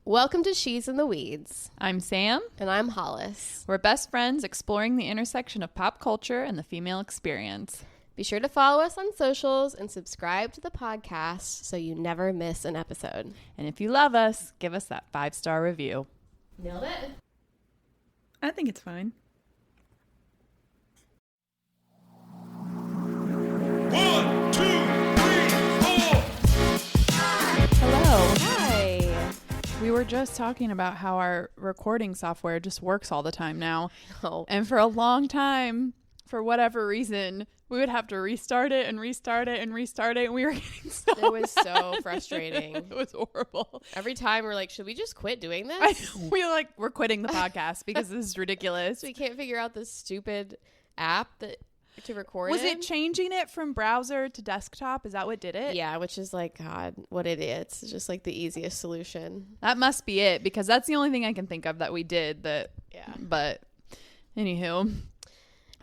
Welcome to She's in the Weeds. I'm Sam. And I'm Hollis. We're best friends exploring the intersection of pop culture and the female experience. Be sure to follow us on socials and subscribe to the podcast so you never miss an episode. And if you love us, give us that 5-star review. Nailed it. I think it's fine. 1, 2, 3, 4. Hello. Hi. We were just talking about how our recording software just works all the time now. Oh. And for a long time, for whatever reason, we would have to restart it and restart it and restart it. And we were getting so It was mad. so frustrating. It was horrible. Every time we're like, should we just quit doing this? We're quitting the podcast because this is ridiculous. We can't figure out this stupid app to record Was in. it changing it from browser to desktop? Is that what did it? Yeah, which is like, God, what idiots. It's just like the easiest solution. That must be it, because that's the only thing I can think of that we did that. Yeah. But anywho,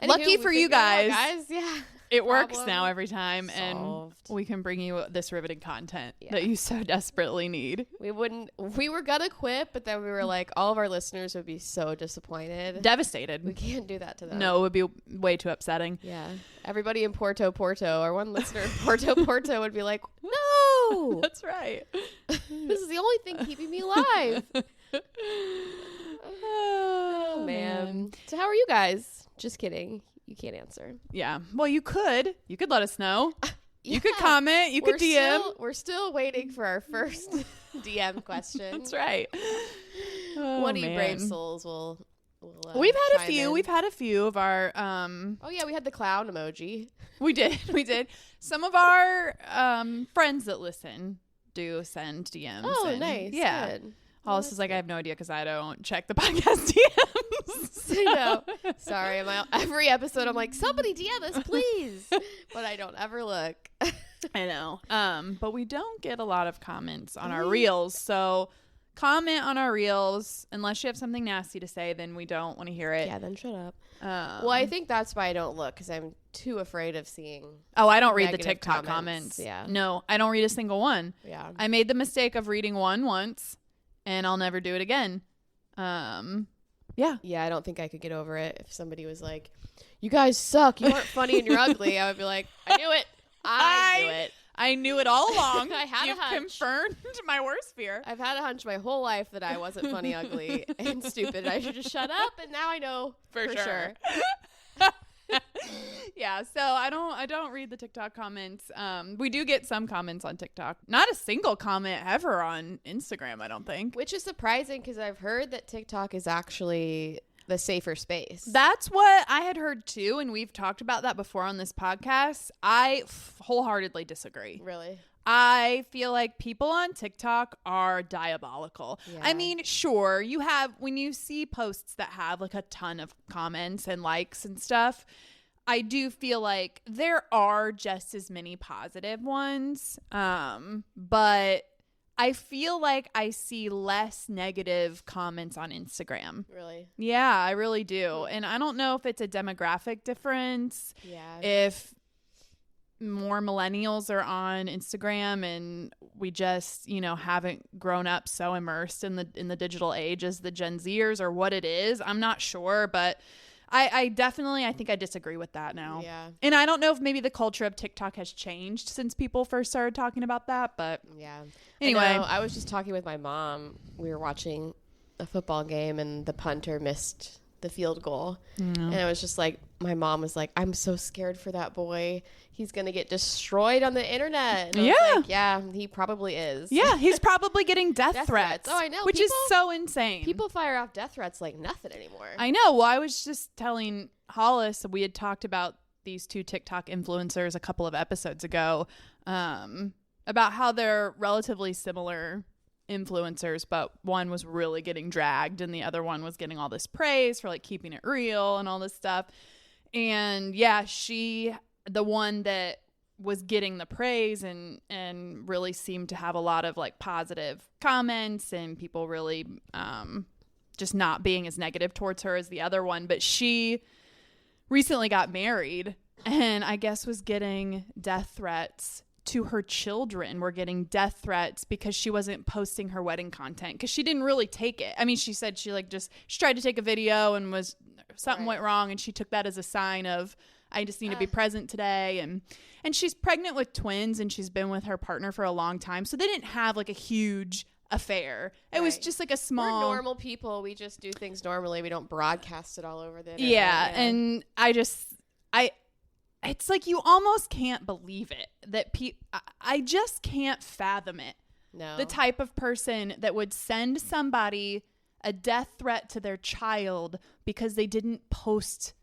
lucky for you figured it out, guys. Yeah. It works Problem now every time, solved. and we can bring you this riveting content Yeah. that you so desperately need. We were gonna quit, but then we were like, all of our listeners would be so disappointed. Devastated. We can't do that to them. No, it would be way too upsetting. Yeah. Everybody in Porto, our one listener in Porto would be like, no, That's right. this is the only thing keeping me alive. Oh, man. So how are you guys? Just kidding. You can't answer. Yeah. Well, you could let us know. Yeah. You could comment. You could DM. We're still waiting for our first DM question. That's right. Oh, One of you man. brave souls will We've had a chime few. in. We've had a few of our Oh yeah, we had the clown emoji. We did. Some of our friends that listen do send DMs. Oh, and nice. Yeah. Good. Hollis is like, I have no idea because I don't check the podcast DMs. I know. Sorry, every episode I'm like, somebody DM us, please. But I don't ever look. I know. But we don't get a lot of comments on our reels. So comment on our reels. Unless you have something nasty to say, then we don't want to hear it. Yeah, then shut up. Um, Well, I think that's why I don't look, because I'm too afraid of seeing. Oh, I don't read the negative TikTok comments. comments. Yeah. No, I don't read a single one. Yeah. I made the mistake of reading one once, and I'll never do it again. Yeah. Yeah, I don't think I could get over it if somebody was like, you guys suck. You aren't funny and you're ugly. I would be like, I knew it. I knew it. I knew it all along. I had a You've hunch. confirmed my worst fear. I've had a hunch my whole life that I wasn't funny, ugly, and stupid. I should just shut up, and now I know for sure. Yeah, so I don't read the TikTok comments. We do get some comments on TikTok. Not a single comment ever on Instagram, I don't think. Which is surprising because I've heard that TikTok is actually the safer space. That's what I had heard too, and we've talked about that before on this podcast. I wholeheartedly disagree. Really? I feel like people on TikTok are diabolical. Yeah. I mean, sure, you have, when you see posts that have like a ton of comments and likes and stuff, I do feel like there are just as many positive ones. But I feel like I see less negative comments on Instagram. Really? Yeah, I really do. And I don't know if it's a demographic difference. Yeah. If more millennials are on Instagram and we just, haven't grown up so immersed in the digital age as the Gen Zers, or what it is. I'm not sure, but I definitely think I disagree with that now. Yeah. And I don't know if maybe the culture of TikTok has changed since people first started talking about that, but Yeah. anyway. I was just talking with my mom. We were watching a football game and the punter missed the field goal. And I was just like, my mom was like, I'm so scared for that boy. He's going to get destroyed on the internet. And I was like, yeah, he probably is. Yeah, he's probably getting death Death threats. threats. Oh, I know. Which is so insane. People fire off death threats like nothing anymore. I know. Well, I was just telling Hollis, we had talked about these two TikTok influencers a couple of episodes ago, about how they're relatively similar influencers, but one was really getting dragged and the other one was getting all this praise for like keeping it real and all this stuff. And yeah, the one that was getting the praise and really seemed to have a lot of like positive comments and people really just not being as negative towards her as the other one. But she recently got married and I guess was getting death threats to her children were getting death threats because she wasn't posting her wedding content because she didn't really take it. I mean, she said she tried to take a video and something went wrong, and she took that as a sign of, I just need to be present today. And she's pregnant with twins, and she's been with her partner for a long time. So they didn't have like a huge affair. It was just like a small. We're normal people. We just do things normally. We don't broadcast it all over the internet. Yeah. And it's like you almost can't believe it that I just can't fathom it. No. The type of person that would send somebody a death threat to their child because they didn't post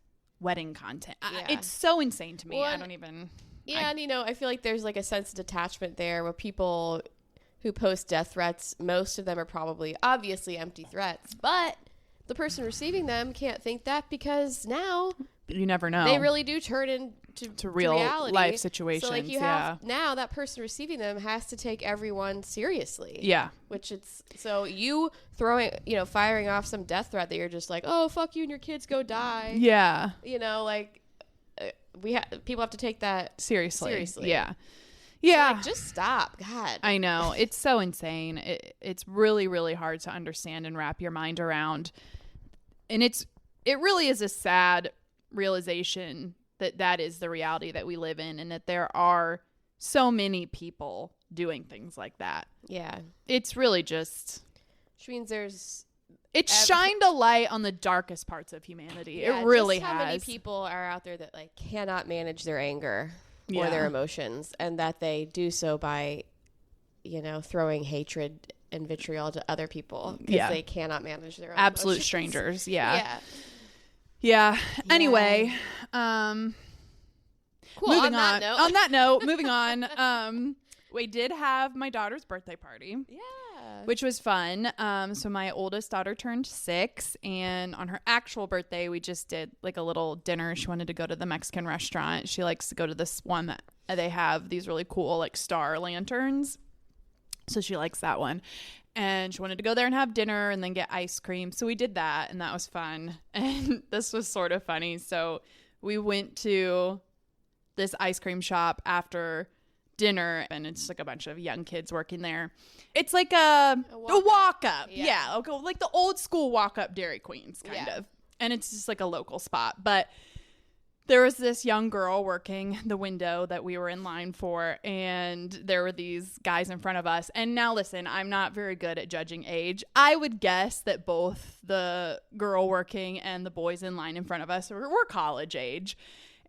wedding content. Yeah. It's so insane to me. Well, I don't even. Yeah, and I feel like there's like a sense of detachment there where people who post death threats, most of them are probably obviously empty threats, but the person receiving them can't think that because now you never know. They really do turn into real reality. life situations. So like you have now that person receiving them has to take everyone seriously. Yeah. Which it's so you firing off some death threat that you're just like, oh fuck you and your kids go die. Yeah. People have to take that seriously. Yeah. Yeah. So, like, just stop. God. I know. It's so insane. It's really, really hard to understand and wrap your mind around. And it really is a sad realization that is the reality that we live in, and that there are so many people doing things like that. Yeah. It's really just. Which means it's shined a light on the darkest parts of humanity. Yeah, it really just has. How many people are out there that like cannot manage their anger or their emotions, and that they do so by, throwing hatred and vitriol to other people because they cannot manage their own absolute emotions. Strangers. Yeah. Anyway, cool. Moving on. On that note, moving on. We did have my daughter's birthday party. Yeah. Which was fun. So my oldest daughter turned 6, and on her actual birthday, we just did like a little dinner. She wanted to go to the Mexican restaurant. She likes to go to this one that they have these really cool like star lanterns. So she likes that one. And she wanted to go there and have dinner and then get ice cream. So we did that, and that was fun. And this was sort of funny. So we went to this ice cream shop after dinner, and it's like a bunch of young kids working there. It's like a walk up. Yeah. Like the old school walk up Dairy Queens kind of. And it's just like a local spot. But there was this young girl working the window that we were in line for, and there were these guys in front of us. And now listen, I'm not very good at judging age. I would guess that both the girl working and the boys in line in front of us were college age.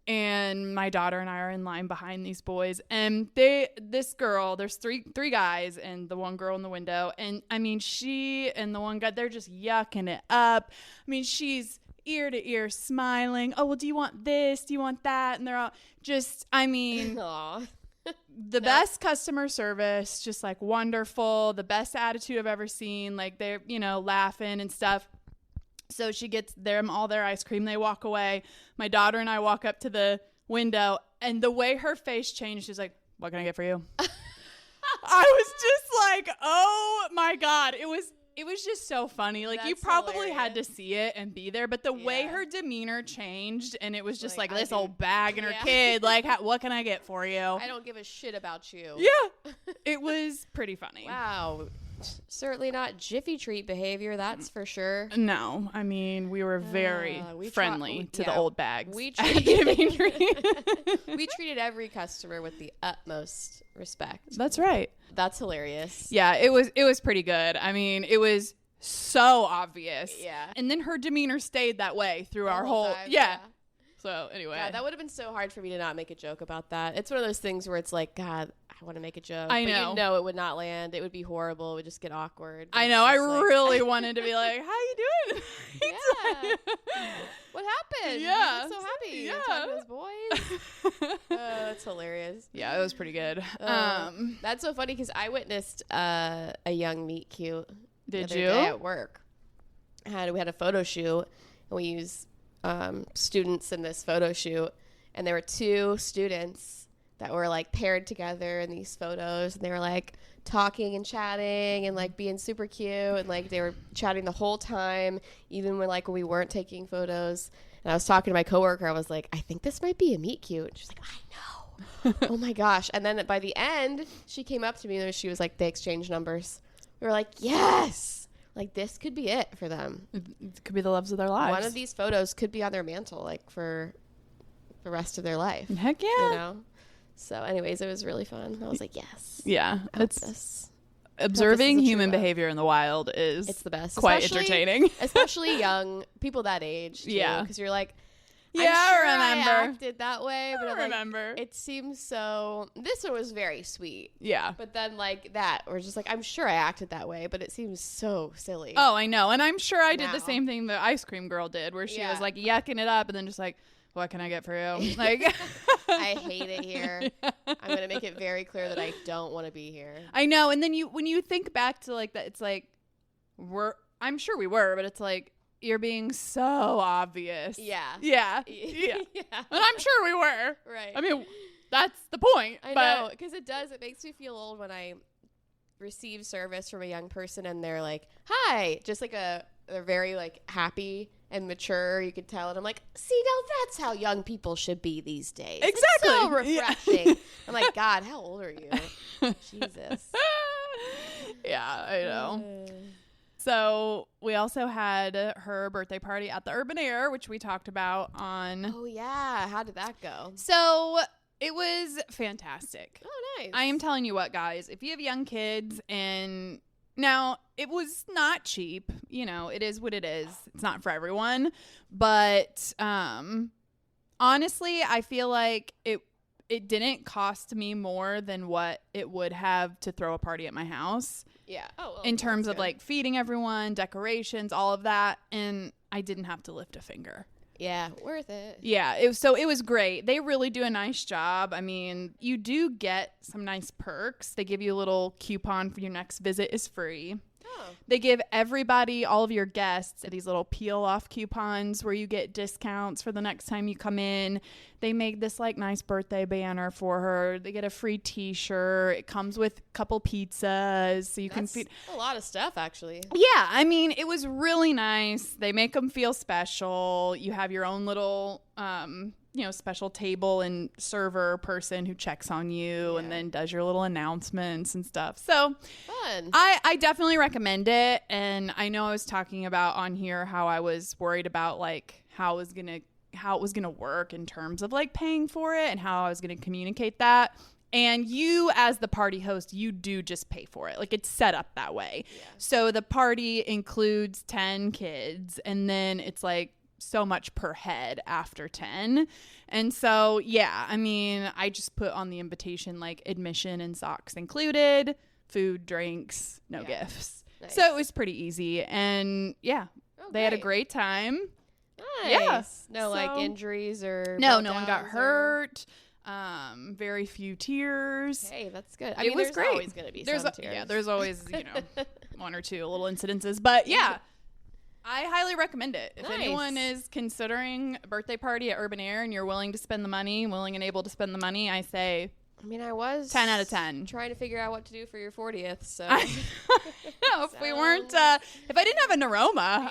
And my daughter and I are in line behind these boys, and this girl, there's three guys and the one girl in the window. And I mean, she and the one guy, they're just yucking it up. I mean, she's ear to ear smiling. Oh, well, do you want this? Do you want that? And they're all just, I mean, the best customer service, just like wonderful, the best attitude I've ever seen. Like they're, laughing and stuff. So she gets them all their ice cream. They walk away. My daughter and I walk up to the window, and the way her face changed, she's like, what can I get for you? I was just like, oh my God. It was just so funny. Like, you probably had to see it and be there, but the way her demeanor changed, and it was just like this old bag and her kid, like, what can I get for you? I don't give a shit about you. Yeah. It was pretty funny. Wow. Certainly not Jiffy Treat behavior, that's for sure. No, I mean, we were very friendly to the old bags. We treated every customer with the utmost respect. That's right. That's hilarious. Yeah, it was pretty good. I mean, it was so obvious. Yeah. And then her demeanor stayed that way through our whole time. Yeah. So anyway. God, that would have been so hard for me to not make a joke about that. It's one of those things where it's like, God, I want to make a joke. I know. But you know it would not land. It would be horrible. It would just get awkward. I know. I really wanted to be like, how you doing? Yeah. What happened? Yeah. I'm so happy. Yeah. I'm talking to those boys. That's hilarious. Yeah, it was pretty good. That's so funny because I witnessed a young meet cute Did the other you? day at work. We had a photo shoot, and we used students in this photo shoot, and there were 2 students that were like paired together in these photos, and they were like talking and chatting and like being super cute, and like they were chatting the whole time, even when we weren't taking photos. And I was talking to my coworker, I was like, I think this might be a meet cute. She's like, I know. Oh my gosh. And then by the end, she came up to me and she was like, they exchanged numbers. We were like, yes. Like, this could be it for them. It could be the loves of their lives. One of these photos could be on their mantle, like, for the rest of their life. Heck yeah. You know? So, anyways, it was really fun. I was like, yes. Yeah. This. Observing human behavior in the wild is it's the best. Quite entertaining. Especially young people that age, too. Yeah. Because you're like, yeah, I'm sure I remember. I acted that way. But I remember. It seems so... This one was very sweet. Yeah. But then, like, that, we're just like, I'm sure I acted that way, but it seems so silly. Oh, I know. And I'm sure I did the same thing the ice cream girl did, where she was, like, yucking it up and then just like, what can I get for you? Like, I hate it here. I'm going to make it very clear that I don't want to be here. I know. And then when you think back to, like, that, it's like, I'm sure we were, but it's like, you're being so obvious. Yeah. Yeah. Yeah. And I'm sure we were. Right. I mean, that's the point. I know, because it makes me feel old when I receive service from a young person and they're like, hi, just like they're very, like, happy and mature. You could tell. And I'm like, see, now that's how young people should be these days. Exactly. It's so refreshing. Yeah. I'm like, God, how old are you? Jesus. Yeah, I know. So we also had her birthday party at the Urban Air, which we talked about on. Oh, yeah. How did that go? So it was fantastic. Oh, nice. I am telling you what, guys, if you have young kids and now it was not cheap, you know, it is what it is. It's not for everyone. But honestly, I feel like it didn't cost me more than what it would have to throw a party at my house. Yeah. Oh, well, in terms of like feeding everyone, decorations, all of that. And I didn't have to lift a finger. Yeah, worth it. Yeah, it was great. They really do a nice job. I mean, you do get some nice perks. They give you a little coupon for your next visit is free. Oh. They give everybody, all of your guests, these little peel-off coupons where you get discounts for the next time you come in. They made this, like, nice birthday banner for her. They get a free T-shirt. It comes with a couple pizzas, so you can feed. A lot of stuff, actually. Yeah, I mean, it was really nice. They make them feel special. You have your own little, special table and server person who checks on you and then does your little announcements and stuff. So fun. I definitely recommend it. And I know I was talking about on here how I was worried about, like, how it was gonna work in terms of, like, paying for it and how I was gonna communicate that. And you, as the party host, you do just pay for it. Like, it's set up that way. Yeah. So the party includes 10 kids, and then it's like so much per head after 10. And so, yeah, I mean, I just put on the invitation, like, admission and socks included, food, drinks, no gifts. Nice. So it was pretty easy. And yeah, they had a great time. Nice. Yeah. No, like, injuries or no one got hurt. Very few tears. Hey, that's good. I mean, there's great. Always going to be some tears. Yeah, there's always, one or two little incidences. But yeah, I highly recommend it. If anyone is considering a birthday party at Urban Air and you're willing to spend the money, willing and able to spend the money, I say, I mean, I was 10 out of 10. Trying to figure out what to do for your 40th. So no, if we weren't, if I didn't have a neuroma,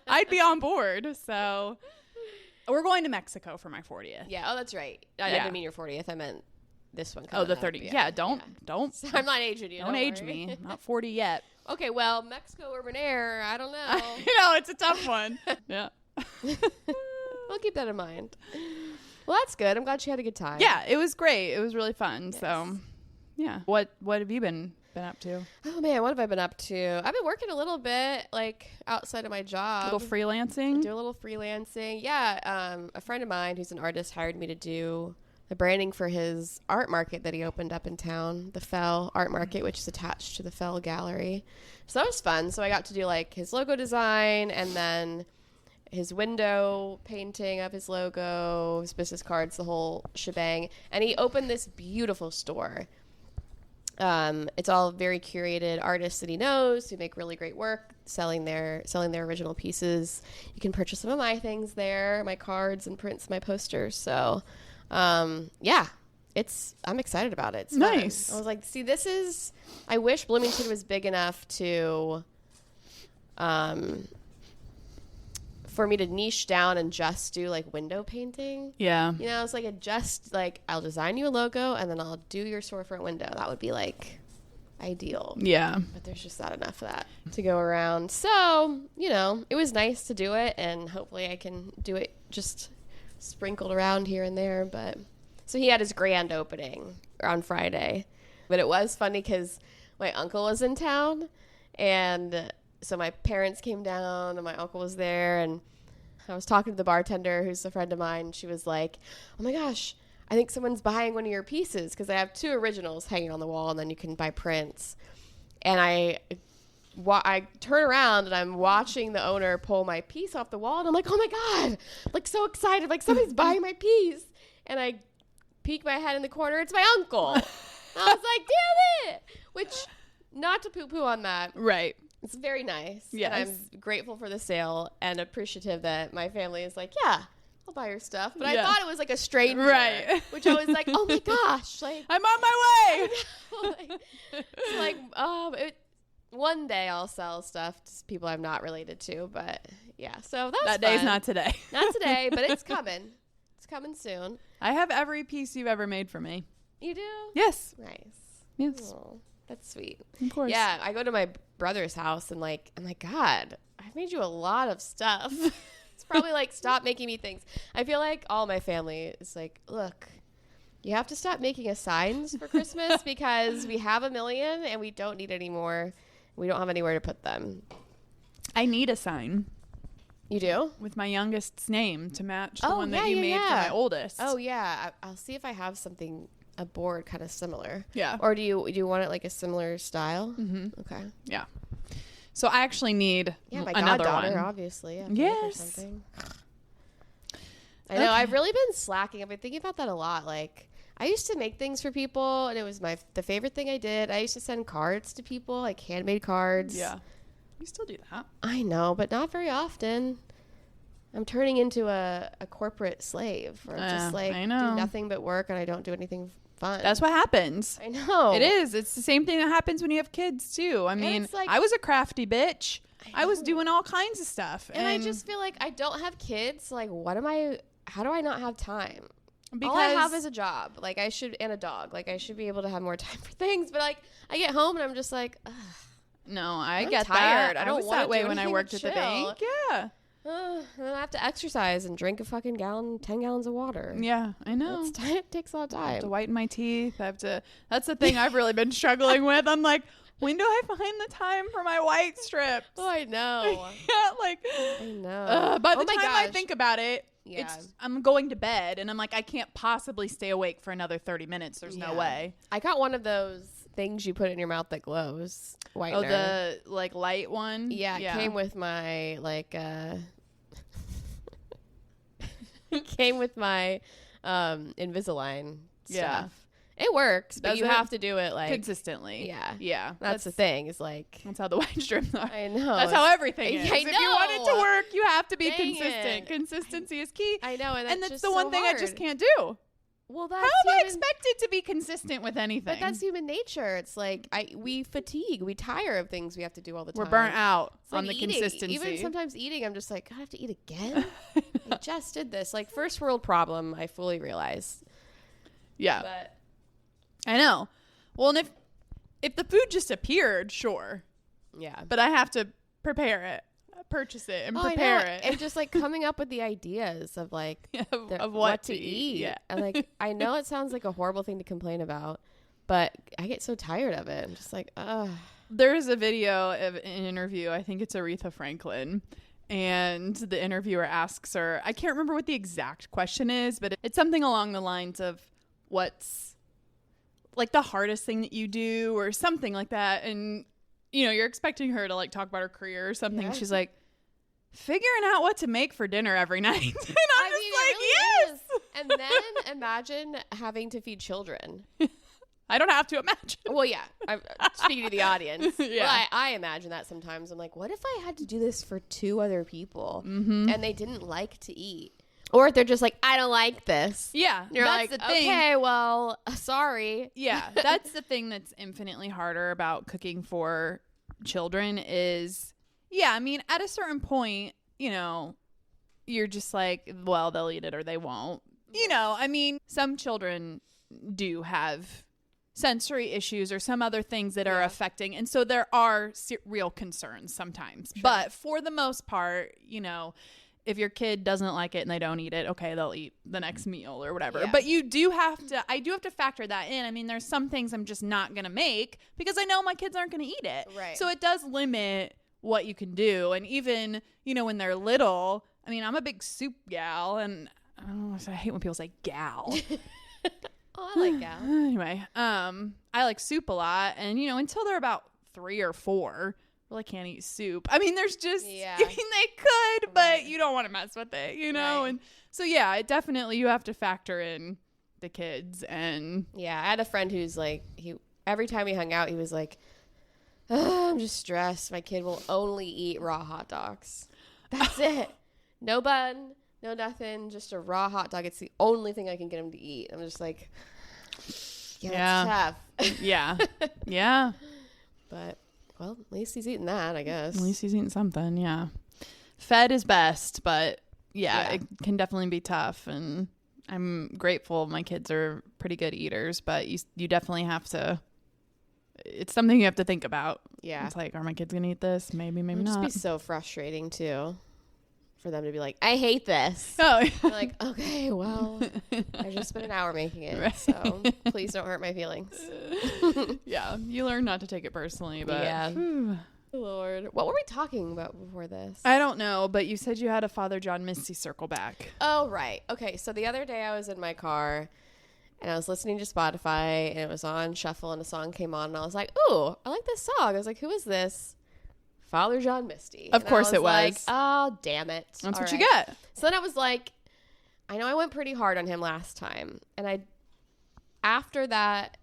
I'd be on board. So we're going to Mexico for my 40th. Yeah. Oh, that's right. I didn't mean your 40th. I meant this one. Oh, the 30. Yeah. Don't. So I'm not aging you. Don't age me. I'm not 40 yet. Okay. Well, Mexico Urban Air. I don't know. It's a tough one. Yeah. We'll keep that in mind. Well, that's good. I'm glad she had a good time. Yeah, it was great. It was really fun. Yes. So, yeah. What have you been up to? Oh, man. What have I been up to? I've been working a little bit, like, outside of my job. A little freelancing? Do a little freelancing. Yeah. A friend of mine who's an artist hired me to do the branding for his art market that he opened up in town, the Fell Art Market, which is attached to the Fell Gallery. So that was fun. So I got to do, like, his logo design and then his window painting of his logo, his business cards, the whole shebang. And he opened this beautiful store. It's all very curated artists that he knows who make really great work, selling their original pieces. You can purchase some of my things there, my cards and prints, my posters. So, yeah, I'm excited about it. It's nice. fun. I was like, see, I wish Bloomington was big enough to, for me to niche down and just do like window painting. Yeah. You know, it's like I'll design you a logo and then I'll do your storefront window. That would be like ideal. Yeah. But there's just not enough of that to go around. So, you know, it was nice to do it, and hopefully I can do it just sprinkled around here and there. But so he had his grand opening on Friday. But it was funny because my uncle was in town, and so my parents came down and my uncle was there, and I was talking to the bartender who's a friend of mine. She was like, oh my gosh, I think someone's buying one of your pieces, because I have 2 originals hanging on the wall and then you can buy prints. And I turn around and I'm watching the owner pull my piece off the wall, and I'm like, oh my God, like so excited, like somebody's buying my piece. And I peek my head in the corner, it's my uncle. And I was like, damn it. Which, not to poo-poo on that. Right. It's very nice. Yes. And I'm grateful for the sale and appreciative that my family is like, yeah, I'll buy your stuff. But Yeah. I thought it was like a stranger. Right. Which I was like, oh my gosh. Like, I'm on my way. one day I'll sell stuff to people I'm not related to. But yeah, so that's That day's not today. Not today, but it's coming. It's coming soon. I have every piece you've ever made for me. You do? Yes. Nice. Yes. Oh, that's sweet. Of course. Yeah, I go to my brother's house and like, I'm like, God, I've made you a lot of stuff. It's probably like, stop making me things. I feel like all my family is like, look, you have to stop making us signs for Christmas because we have 1 million and we don't need any more. We don't have anywhere to put them. I need a sign. You do? With my youngest's name to match the one that yeah, you made for my oldest. Oh, yeah. I'll see if I have something, a board kind of similar. Yeah. Or do you want it like a similar style? Mm-hmm. Okay. Yeah. So I actually need my another goddaughter, one. obviously. Yeah, Yes. or something. I know. I've really been slacking. I've been thinking about that a lot. Like, I used to make things for people, and it was the favorite thing I did. I used to send cards to people, like handmade cards. Yeah. You still do that. I know, but not very often. I'm turning into a corporate slave, or just like I do know. nothing but work, and I don't do anything fun. That's what happens. I know. It is. It's the same thing that happens when you have kids too. I mean, it's like- I was a crafty bitch. I was know. doing all kinds of stuff. And I just feel like I don't have kids. Like, how do I not have time? because All I have is a job. Like, and a dog. Like, I should be able to have more time for things. But like, I get home and I'm just like, ugh. no, I I'm get tired. that. I don't was wanna that way do when I anything worked but at the chill. bank. Yeah. And then I have to exercise and drink a fucking 10 gallons of water. Yeah, I know. It takes a lot of I have to time. whiten my teeth. That's the thing I've really been struggling with. I'm like, when do I find the time for my white strips? Oh, I know. Yeah, like, I know. by the Oh my time I gosh. think about it, Yeah. I'm going to bed and I'm like, I can't possibly stay awake for another 30 minutes. There's no Yeah. way. I got one of those things you put in your mouth that glows. Whitener. Oh, the like light one? Yeah, it came with my it came with my Invisalign stuff. Yeah. It works, but Does you it? have to do it like consistently. Yeah. Yeah. That's the thing. Is like That's how the white strips are. I know. That's how everything is. I If you want it to know. work, you have to be Dang consistent. it. Consistency is key. I know, and that's just the so one thing I just hard. can't do. Well, How that's am I human- expected to be consistent with anything? But that's human nature. It's like we fatigue, we tire of things we have to do all the time. We're burnt out It's like on the eating. consistency. Even sometimes eating, I'm just like, God, I have to eat again. I just did this. Like, first world problem. I fully realize. Yeah. But I know. Well, and if the food just appeared, sure. yeah. But I have to prepare it, purchase it, and prepare I know. it. And just like coming up with the ideas of like of what to eat. Yeah. And like, I know it sounds like a horrible thing to complain about, but I get so tired of it. I'm just like, ugh. There's a video of an interview. I think it's Aretha Franklin. And the interviewer asks her, I can't remember what the exact question is, but it's something along the lines of what's like the hardest thing that you do or something like that. And, you know, you're expecting her to like talk about her career or something. Yeah. She's like, figuring out what to make for dinner every night. And I'm just it like, really yes. is. And then imagine having to feed children. I don't have to imagine. Well, yeah. I'm speaking to the audience. Yeah. Well, I imagine that sometimes. I'm like, what if I had to do this for 2 other people and they didn't like to eat? Or if they're just like, I don't like this. Yeah. You're that's like, the thing. okay, well, sorry. Yeah, that's the thing that's infinitely harder about cooking for children is, yeah, I mean, at a certain point, you know, you're just like, well, they'll eat it or they won't. You know, I mean, some children do have sensory issues or some other things that are affecting. And so there are real concerns sometimes. Sure. But for the most part, you know, if your kid doesn't like it and they don't eat it, okay, they'll eat the next meal or whatever. Yeah. But I do have to factor that in. I mean, there's some things I'm just not going to make because I know my kids aren't going to eat it. Right. So it does limit what you can do. And even, you know, when they're little, I mean, I'm a big soup gal, and I hate when people say gal. Oh, I like gal. Anyway, I like soup a lot, and you know, until they're about 3 or 4, really can't eat soup. I mean, there's just, I mean, they could, but you don't want to mess with it, you know? Right. And so, yeah, it definitely, you have to factor in the kids. And yeah, I had a friend who's like, every time we hung out, he was like, oh, I'm just stressed. My kid will only eat raw hot dogs. That's it. No bun, no nothing, just a raw hot dog. It's the only thing I can get him to eat. I'm just like, that's tough. Yeah. Yeah. But, well, at least he's eating that, I guess. At least he's eating something, yeah. Fed is best, but yeah, it can definitely be tough. And I'm grateful my kids are pretty good eaters, but you definitely have to, it's something you have to think about. Yeah. It's like, are my kids going to eat this? Maybe not. It would just be so frustrating, too, for them to be like, I hate this. Oh. You're like, okay, well, I just spent an hour making it, right. So please don't hurt my feelings. Yeah, you learn not to take it personally, but yeah. Lord, what were we talking about before this? I don't know, but you said you had a Father John Misty circle back. Oh, right. Okay, so the other day I was in my car and I was listening to Spotify and it was on shuffle and a song came on and I was like, ooh, I like this song. I was like, who is this? Father John Misty. Of course it was. Like, oh, damn it. That's what you get. So then I was like, I know I went pretty hard on him last time. And after that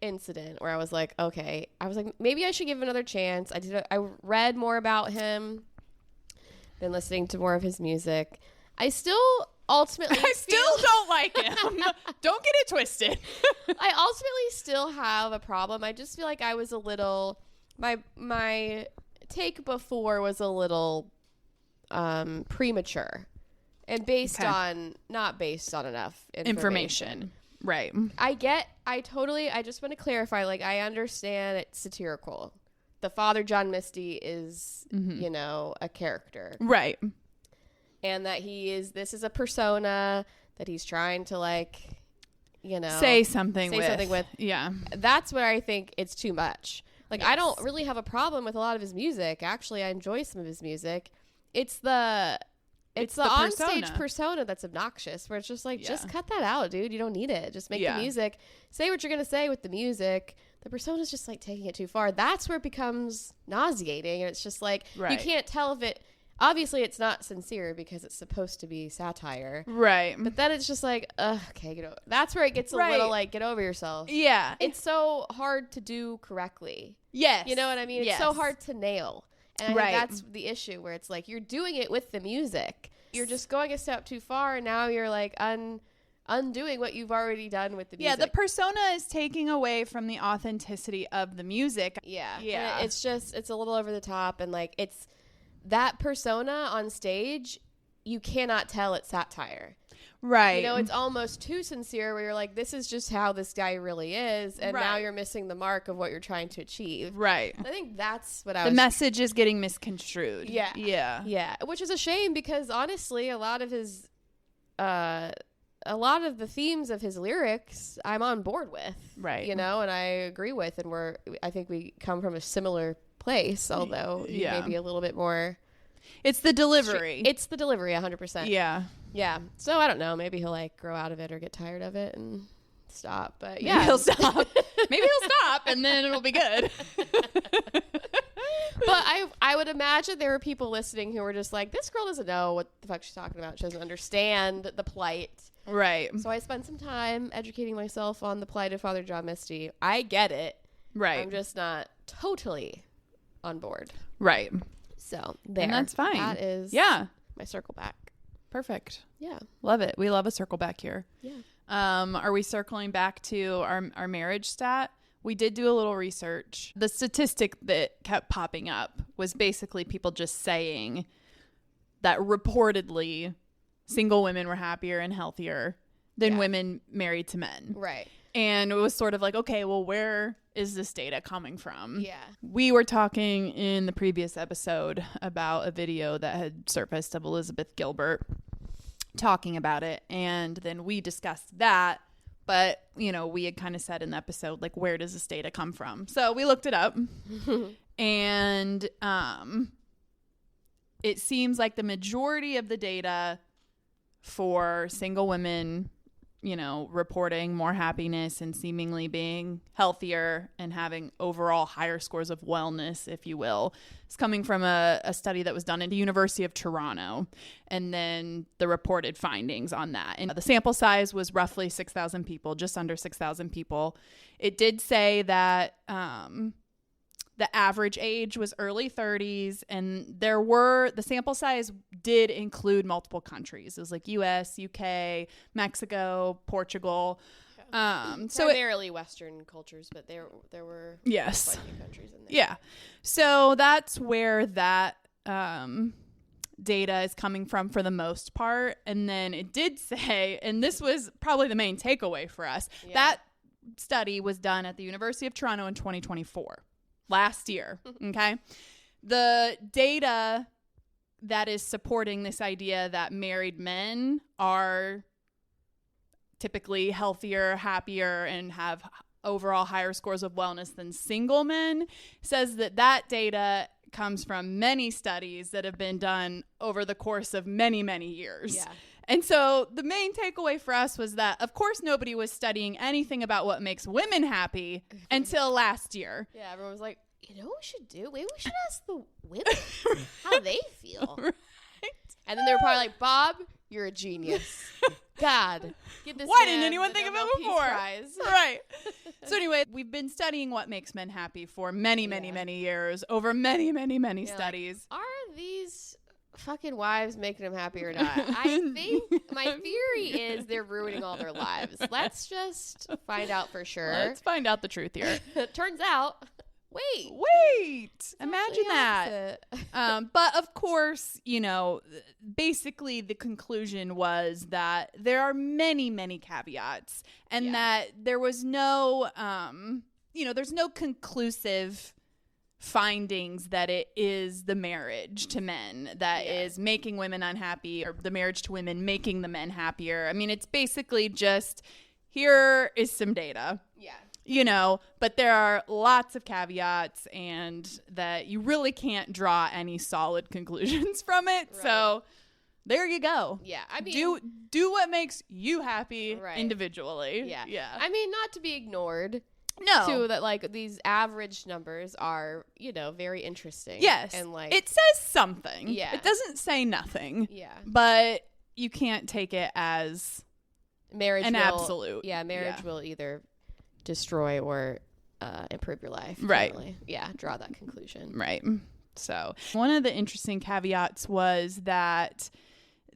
incident where I was like, okay, I was like, maybe I should give him another chance. I read more about him, been listening to more of his music. I still ultimately don't like him. Don't get it twisted. I ultimately still have a problem. I just feel like I was a little, my take before was a little premature and not based on enough information. Right. I just want to clarify, like, I understand it's satirical. The Father John Misty is, you know, a character. Right. And that this is a persona that he's trying to, like, you know, say something with. Yeah. That's where I think it's too much. Like, yes. I don't really have a problem with a lot of his music. Actually, I enjoy some of his music. It's the onstage persona that's obnoxious, where it's just like, just cut that out, dude. You don't need it. Just make the music. Say what you're going to say with the music. The persona's just, like, taking it too far. That's where it becomes nauseating. And it's just like, you can't tell if it... Obviously, it's not sincere because it's supposed to be satire. Right. But then it's just like, okay, that's where it gets a little like, get over yourself. Yeah. It's so hard to do correctly. Yes. You know what I mean? It's so hard to nail. And I think that's the issue, where it's like, you're doing it with the music. You're just going a step too far, and now you're like undoing what you've already done with the music. Yeah, the persona is taking away from the authenticity of the music. Yeah. Yeah. And it's a little over the top, and like, it's that persona on stage, you cannot tell it's satire. Right. You know, it's almost too sincere, where you're like, this is just how this guy really is, and now you're missing the mark of what you're trying to achieve. Right. I think that's what the message is getting misconstrued. Yeah. Yeah. Yeah. Which is a shame, because honestly, a lot of the themes of his lyrics I'm on board with. Right. You know, and I agree with, and I think we come from a similar place, although maybe a little bit more. It's the delivery. It's the delivery, 100%. Yeah. Yeah. So I don't know. Maybe he'll like grow out of it or get tired of it and stop. But maybe he'll stop. Maybe he'll stop, and then it'll be good. But I would imagine there are people listening who are just like, this girl doesn't know what the fuck she's talking about. She doesn't understand the plight. Right. So I spent some time educating myself on the plight of Father John Misty. I get it. Right. I'm just not totally on board. Right. So there. And that's fine. That is my circle back. Perfect. Yeah. Love it. We love a circle back here. Yeah. Are we circling back to our marriage stat? We did do a little research. The statistic that kept popping up was basically people just saying that reportedly single women were happier and healthier than women married to men. Right. And it was sort of like, okay, well, where is this data coming from? Yeah. We were talking in the previous episode about a video that had surfaced of Elizabeth Gilbert talking about it. And then we discussed that. But, you know, we had kind of said in the episode, like, where does this data come from? So we looked it up. And it seems like the majority of the data for single women, you know, reporting more happiness and seemingly being healthier and having overall higher scores of wellness, if you will, is coming from a study that was done at the University of Toronto, and then the reported findings on that. And the sample size was roughly 6,000 people, just under 6,000 people. It did say that the average age was early 30s, and the sample size did include multiple countries. It was like US, UK, Mexico, Portugal. So primarily Western cultures, but there were quite a few countries in there. Yeah. So that's where that data is coming from for the most part. And then it did say, and this was probably the main takeaway for us, that study was done at the University of Toronto in 2024. Last year, okay? The data that is supporting this idea that married men are typically healthier, happier, and have overall higher scores of wellness than single men says that data comes from many studies that have been done over the course of many, many years. Yeah. And so the main takeaway for us was that, of course, nobody was studying anything about what makes women happy until last year. Yeah, everyone was like, you know what we should do? Maybe we should ask the women how they feel. Right. And then they were probably like, Bob, you're a genius. God, give this Why didn't anyone think of it before? Right. So anyway, we've been studying what makes men happy for many, many, many years, over many, many, many studies. Like, are these fucking wives making them happy or not? I think my theory is they're ruining all their lives. Let's just find out for sure. Let's find out the truth here. Turns out, wait, imagine that. But of course, you know, basically the conclusion was that there are many, many caveats, and that there was no, there's no conclusive findings that it is the marriage to men that is making women unhappy, or the marriage to women making the men happier. I mean, it's basically just, here is some data. Yeah. You know, but there are lots of caveats, and that you really can't draw any solid conclusions from it. Right. So there you go. Yeah. I mean, do what makes you happy individually. Yeah. Yeah. I mean, not to be ignored. No. Too, that like these average numbers are, you know, very interesting. Yes. And like it says something. Yeah. It doesn't say nothing. Yeah. But you can't take it as marriage an absolute. Yeah, marriage will either destroy or improve your life. Right. Generally. Yeah, draw that conclusion. Right. So one of the interesting caveats was that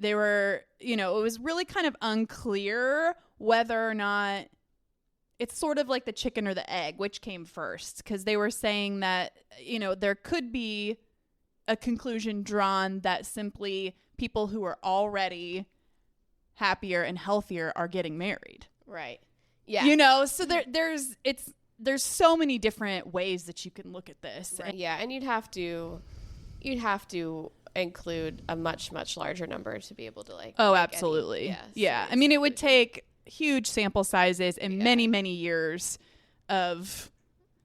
they were, you know, it was really kind of unclear whether or not it's sort of like the chicken or the egg, which came first, because they were saying that, you know, there could be a conclusion drawn that simply people who are already happier and healthier are getting married. Right. Yeah. You know, so there's so many different ways that you can look at this. Right. Yeah, and you'd have to include a much, much larger number to be able to like. Oh, absolutely. I mean, it would take huge sample sizes and many, many years of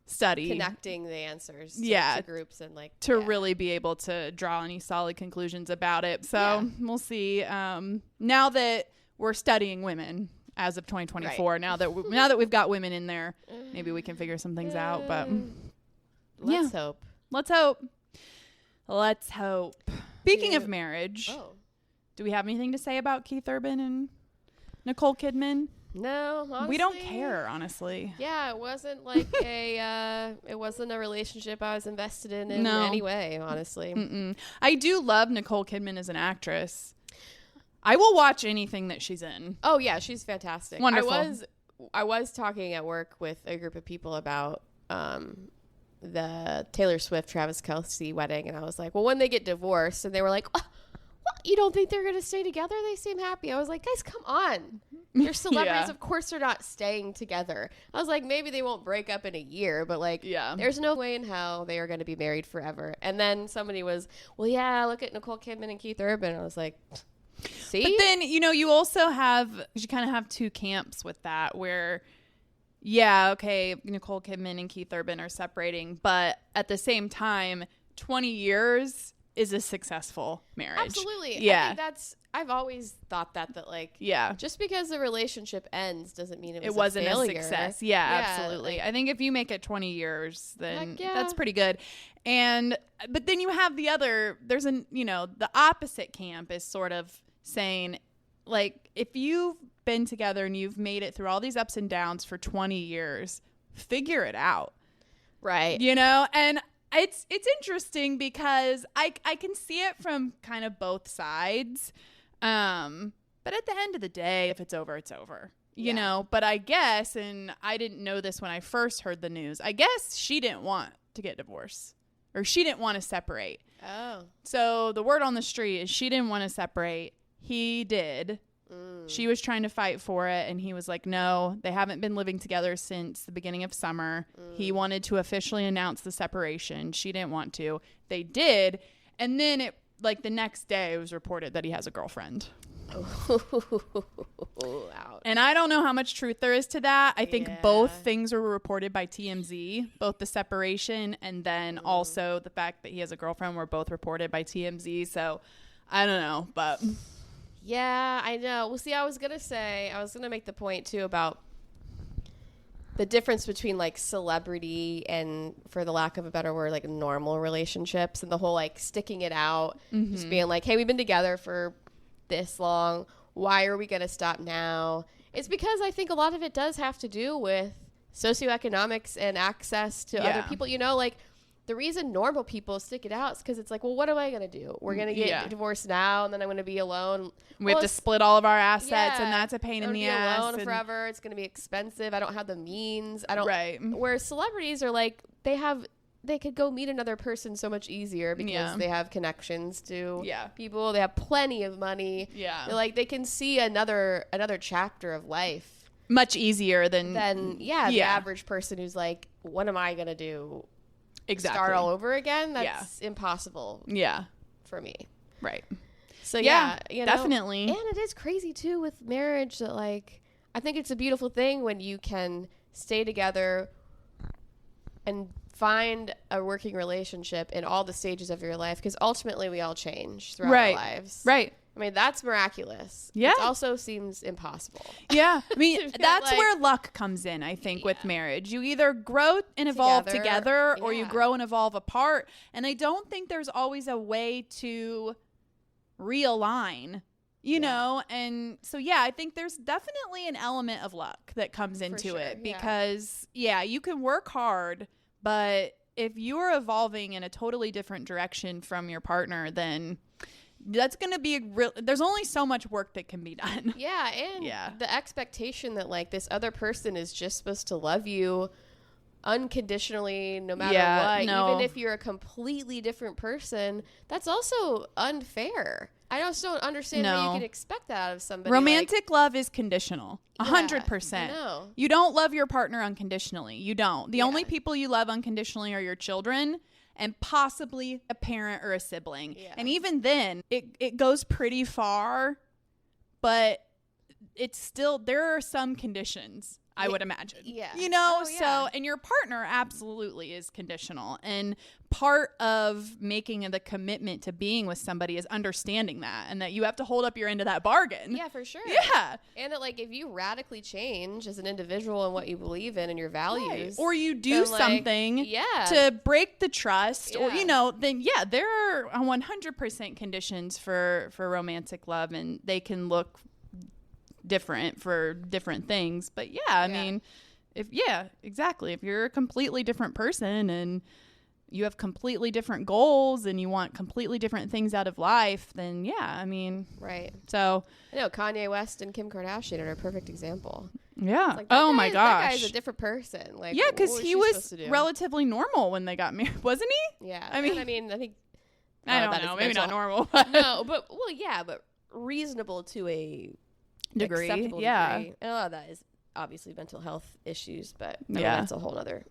study connecting the answers to groups and like to really be able to draw any solid conclusions about it. So we'll see. Now that we're studying women as of 2024, now that we've got women in there, maybe we can figure some things out. But let's hope. Let's hope. Speaking of marriage, do we have anything to say about Keith Urban and Nicole Kidman? No, honestly, we don't care, honestly. Yeah, it wasn't like a relationship I was invested in any way, honestly. Mm-mm. I do love Nicole Kidman as an actress. I will watch anything that she's in. Oh yeah, she's fantastic. Wonderful. I was talking at work with a group of people about the Taylor Swift Travis Kelce wedding, and I was like, well, when they get divorced, and they were like, oh, well, you don't think they're going to stay together? They seem happy. I was like, guys, come on. You're celebrities. Yeah. Of course they're not staying together. I was like, maybe they won't break up in a year, but like, there's no way in hell they are going to be married forever. And then somebody was, well, yeah, look at Nicole Kidman and Keith Urban. I was like, see? But then, you also you kind of have two camps with that where, yeah, okay, Nicole Kidman and Keith Urban are separating, but at the same time, 20 years is a successful marriage. Absolutely. Yeah. I think I've always thought that like, yeah, just because the relationship ends doesn't mean it wasn't a failure. success. Yeah, absolutely. Like, I think if you make it 20 years, then that's pretty good. But then you have the opposite camp is sort of saying, like, if you've been together and you've made it through all these ups and downs for 20 years, figure it out. Right. And it's interesting because I can see it from kind of both sides. But at the end of the day, if it's over, it's over. You know, but I guess, and I didn't know this when I first heard the news, I guess she didn't want to get divorced, or she didn't want to separate. Oh. So the word on the street is she didn't want to separate. He did. She was trying to fight for it, and he was like, no, they haven't been living together since the beginning of summer. He wanted to officially announce the separation. She didn't want to. They did. And then the next day it was reported that he has a girlfriend. Ouch. And I don't know how much truth there is to that. I think both things were reported by TMZ, both the separation and then also the fact that he has a girlfriend were both reported by TMZ. So I don't know, but... Yeah, I know. Well, see, I was going to make the point too about the difference between like celebrity and, for the lack of a better word, like normal relationships, and the whole like sticking it out, just being like, hey, we've been together for this long. Why are we going to stop now? It's because I think a lot of it does have to do with socioeconomics and access to other people, like, the reason normal people stick it out is because it's like, well, what am I going to do? We're going to get divorced now, and then I'm going to be alone. We have to split all of our assets, and that's a pain in the ass. Alone forever. It's going to be expensive. I don't have the means. I don't. Right. Whereas celebrities are like, they could go meet another person so much easier because they have connections to people. They have plenty of money. Yeah. They're like, they can see another chapter of life much easier than the average person who's like, what am I going to do? Exactly. Start all over again? That's impossible. Yeah. For me. Right. So definitely. And it is crazy too with marriage that, like, I think it's a beautiful thing when you can stay together and find a working relationship in all the stages of your life, because ultimately we all change throughout our lives. Right. I mean, that's miraculous. Yeah. It also seems impossible. Yeah. I mean, that's where luck comes in, I think, with marriage. You either grow and evolve together or you grow and evolve apart. And I don't think there's always a way to realign, you know? And so, I think there's definitely an element of luck that comes into it because, you can work hard, but if you're evolving in a totally different direction from your partner, then... that's going to be there's only so much work that can be done. Yeah. And the expectation that, like, this other person is just supposed to love you unconditionally, no matter what, even if you're a completely different person, that's also unfair. I just don't understand how you can expect that out of somebody. Romantic love is conditional. 100%. No. You don't love your partner unconditionally. You don't. The only people you love unconditionally are your children and possibly a parent or a sibling. Yeah. And even then, it goes pretty far, but it's still, there are some conditions, I would imagine. Yeah. So, and your partner absolutely is conditional. And part of making the commitment to being with somebody is understanding that, and that you have to hold up your end of that bargain. Yeah, for sure. Yeah. And that, like, if you radically change as an individual and what you believe in and your values. Or you do something to break the trust or, then there are 100% conditions for romantic love, and they can look different for different things, but I mean, if you're a completely different person and you have completely different goals and you want completely different things out of life, then I mean, right. So I know Kanye West and Kim Kardashian are a perfect example. Yeah. Like, my gosh, that guy's a different person. Like, because he was relatively normal when they got married, wasn't he? Yeah. I mean, I think I don't know. Maybe not normal. No, but but reasonable to a degree. Acceptable Yeah. degree. And a lot of that is obviously mental health issues, but I mean, Yeah. that's a whole other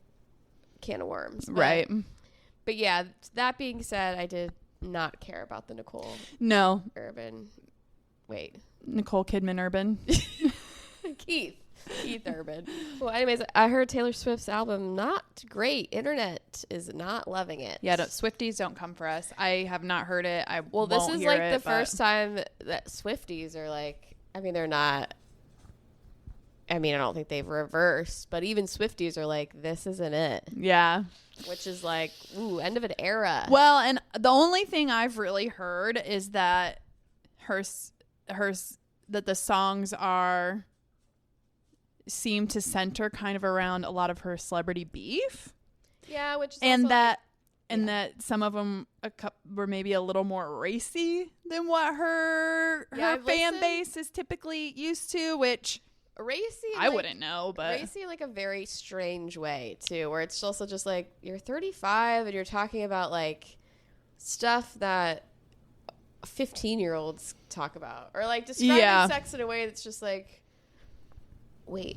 can of worms. Right. But yeah, that being said, I did not care about the Nicole No. Urban. Wait. Nicole Kidman Urban. Keith Urban. Well, anyways, I heard Taylor Swift's album not great. Internet is not loving it. Yeah, Swifties don't come for us. I have not heard it. This is like the first time that Swifties are like, I mean, they're not. I mean, I don't think they've reversed, but even Swifties are like, this isn't it. Yeah. Which is like, ooh, end of an era. Well, and the only thing I've really heard is that that the songs seem to center kind of around a lot of her celebrity beef. Yeah, which is and also that like, that some of them were maybe a little more racy than what her fan base is typically used to, which racy. I wouldn't know, but racy in like a very strange way too, where it's also just like you're 35 and you're talking about like stuff that 15-year-olds talk about, or like describing sex in a way that's just like, wait,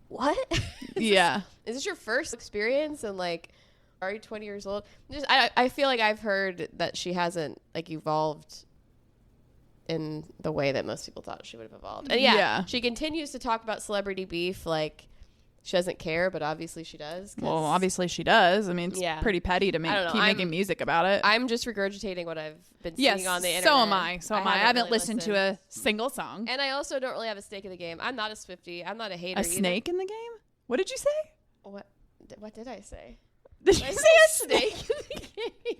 what? Yeah. Is this your first experience? And like, are you 20 years old? I feel like I've heard that she hasn't like evolved in the way that most people thought she would have evolved. And she continues to talk about celebrity beef like she doesn't care, but obviously she does. Well, obviously she does. I mean, it's pretty petty to keep making music about it. I'm just regurgitating what I've been seeing on the internet. So am I. I haven't listened to a single song. And I also don't really have a stake in the game. I'm not a Swiftie. I'm not a hater. A snake in the game? What did you say? What did I say? Did you say a snake in the game?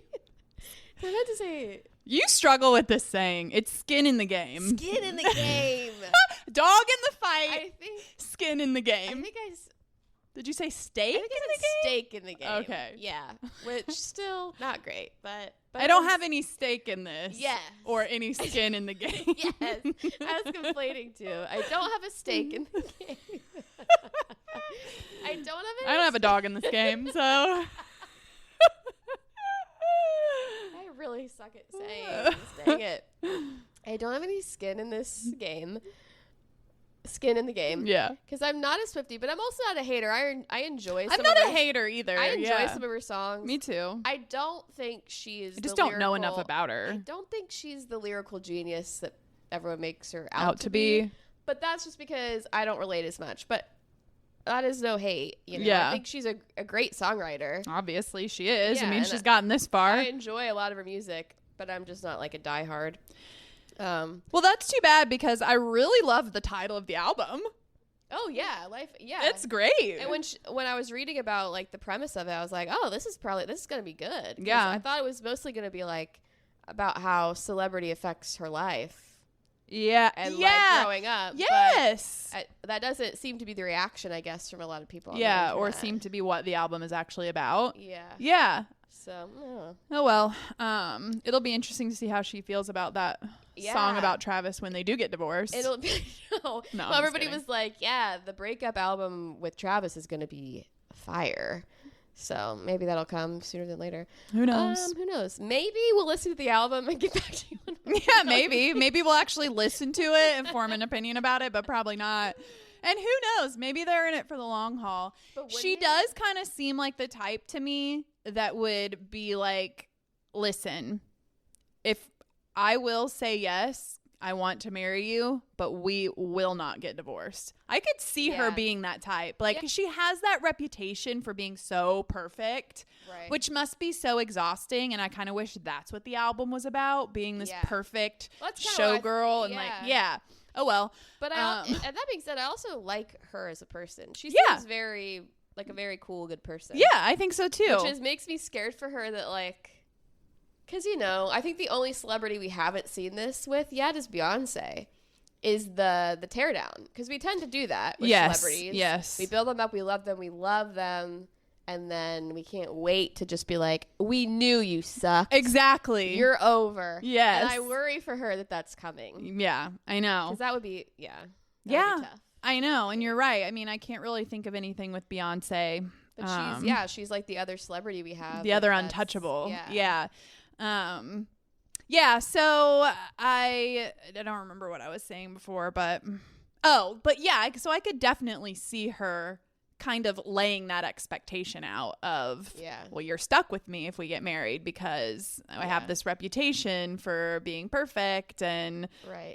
I meant to say... You struggle with this saying. It's skin in the game. Skin in the game. Dog in the fight. I think... Skin in the game. I think Did you say steak? I think I said steak in the game. Okay. Yeah. Which still not great, but I don't have any steak in this. Yes. Or any skin in the game. Yes. I was complaining too. I don't have a steak in the game. I don't have a dog in this game, so I really suck at saying this. Dang it. I don't have any skin in this game. Skin in the game. Yeah. Because I'm not a Swiftie, but I'm also not a hater. I enjoy some I'm not a hater either. I enjoy some of her songs. Me too. I don't think she is I just don't know enough about her. I don't think she's the lyrical genius that everyone makes her out to be. But that's just because I don't relate as much. But that is no hate. You know? Yeah. I think she's a great songwriter. Obviously she is. Yeah, I mean, she's gotten this far. I enjoy a lot of her music, but I'm just not like a diehard. Well, that's too bad because I really love the title of the album. Oh yeah, yeah. It's great. And when I was reading about like the premise of it, I was like, oh, this is gonna be good. Yeah. I thought it was mostly gonna be like about how celebrity affects her life. Yeah. And like growing up. Yes. But that doesn't seem to be the reaction, I guess, from a lot of people. Yeah, or seem to be what the album is actually about. Yeah. Yeah. So, oh well. It'll be interesting to see how she feels about that song about Travis when they do get divorced. It'll be well, everybody was like, yeah, the breakup album with Travis is going to be fire. So maybe that'll come sooner than later. Who knows? Who knows? Maybe we'll listen to the album and get back to you. Yeah, maybe. Maybe we'll actually listen to it and form an opinion about it, but probably not. And who knows? Maybe they're in it for the long haul. She does kind of seem like the type to me that would be like, listen, if I will say yes, I want to marry you, but we will not get divorced. I could see her being that type. Like, she has that reputation for being so perfect, which must be so exhausting. And I kind of wish that's what the album was about, being this perfect showgirl. Oh, well. But and that being said, I also like her as a person. She seems very, like, a very cool, good person. Yeah, I think so, too. Which makes me scared for her that, like, because, you know, I think the only celebrity we haven't seen this with yet is Beyonce, is the teardown. Because we tend to do that with celebrities. Yes. We build them up, we love them, and then we can't wait to just be like, we knew you sucked. Exactly. You're over. Yes. And I worry for her that that's coming. Yeah, I know. Because that would be, Yeah, would be tough. I know. And you're right. I mean, I can't really think of anything with Beyonce. But she's like the other celebrity we have. The other untouchable. Yeah. Yeah, so I don't remember what I was saying before, but yeah, so I could definitely see her kind of laying that expectation out of, well, you're stuck with me if we get married because I have this reputation for being perfect and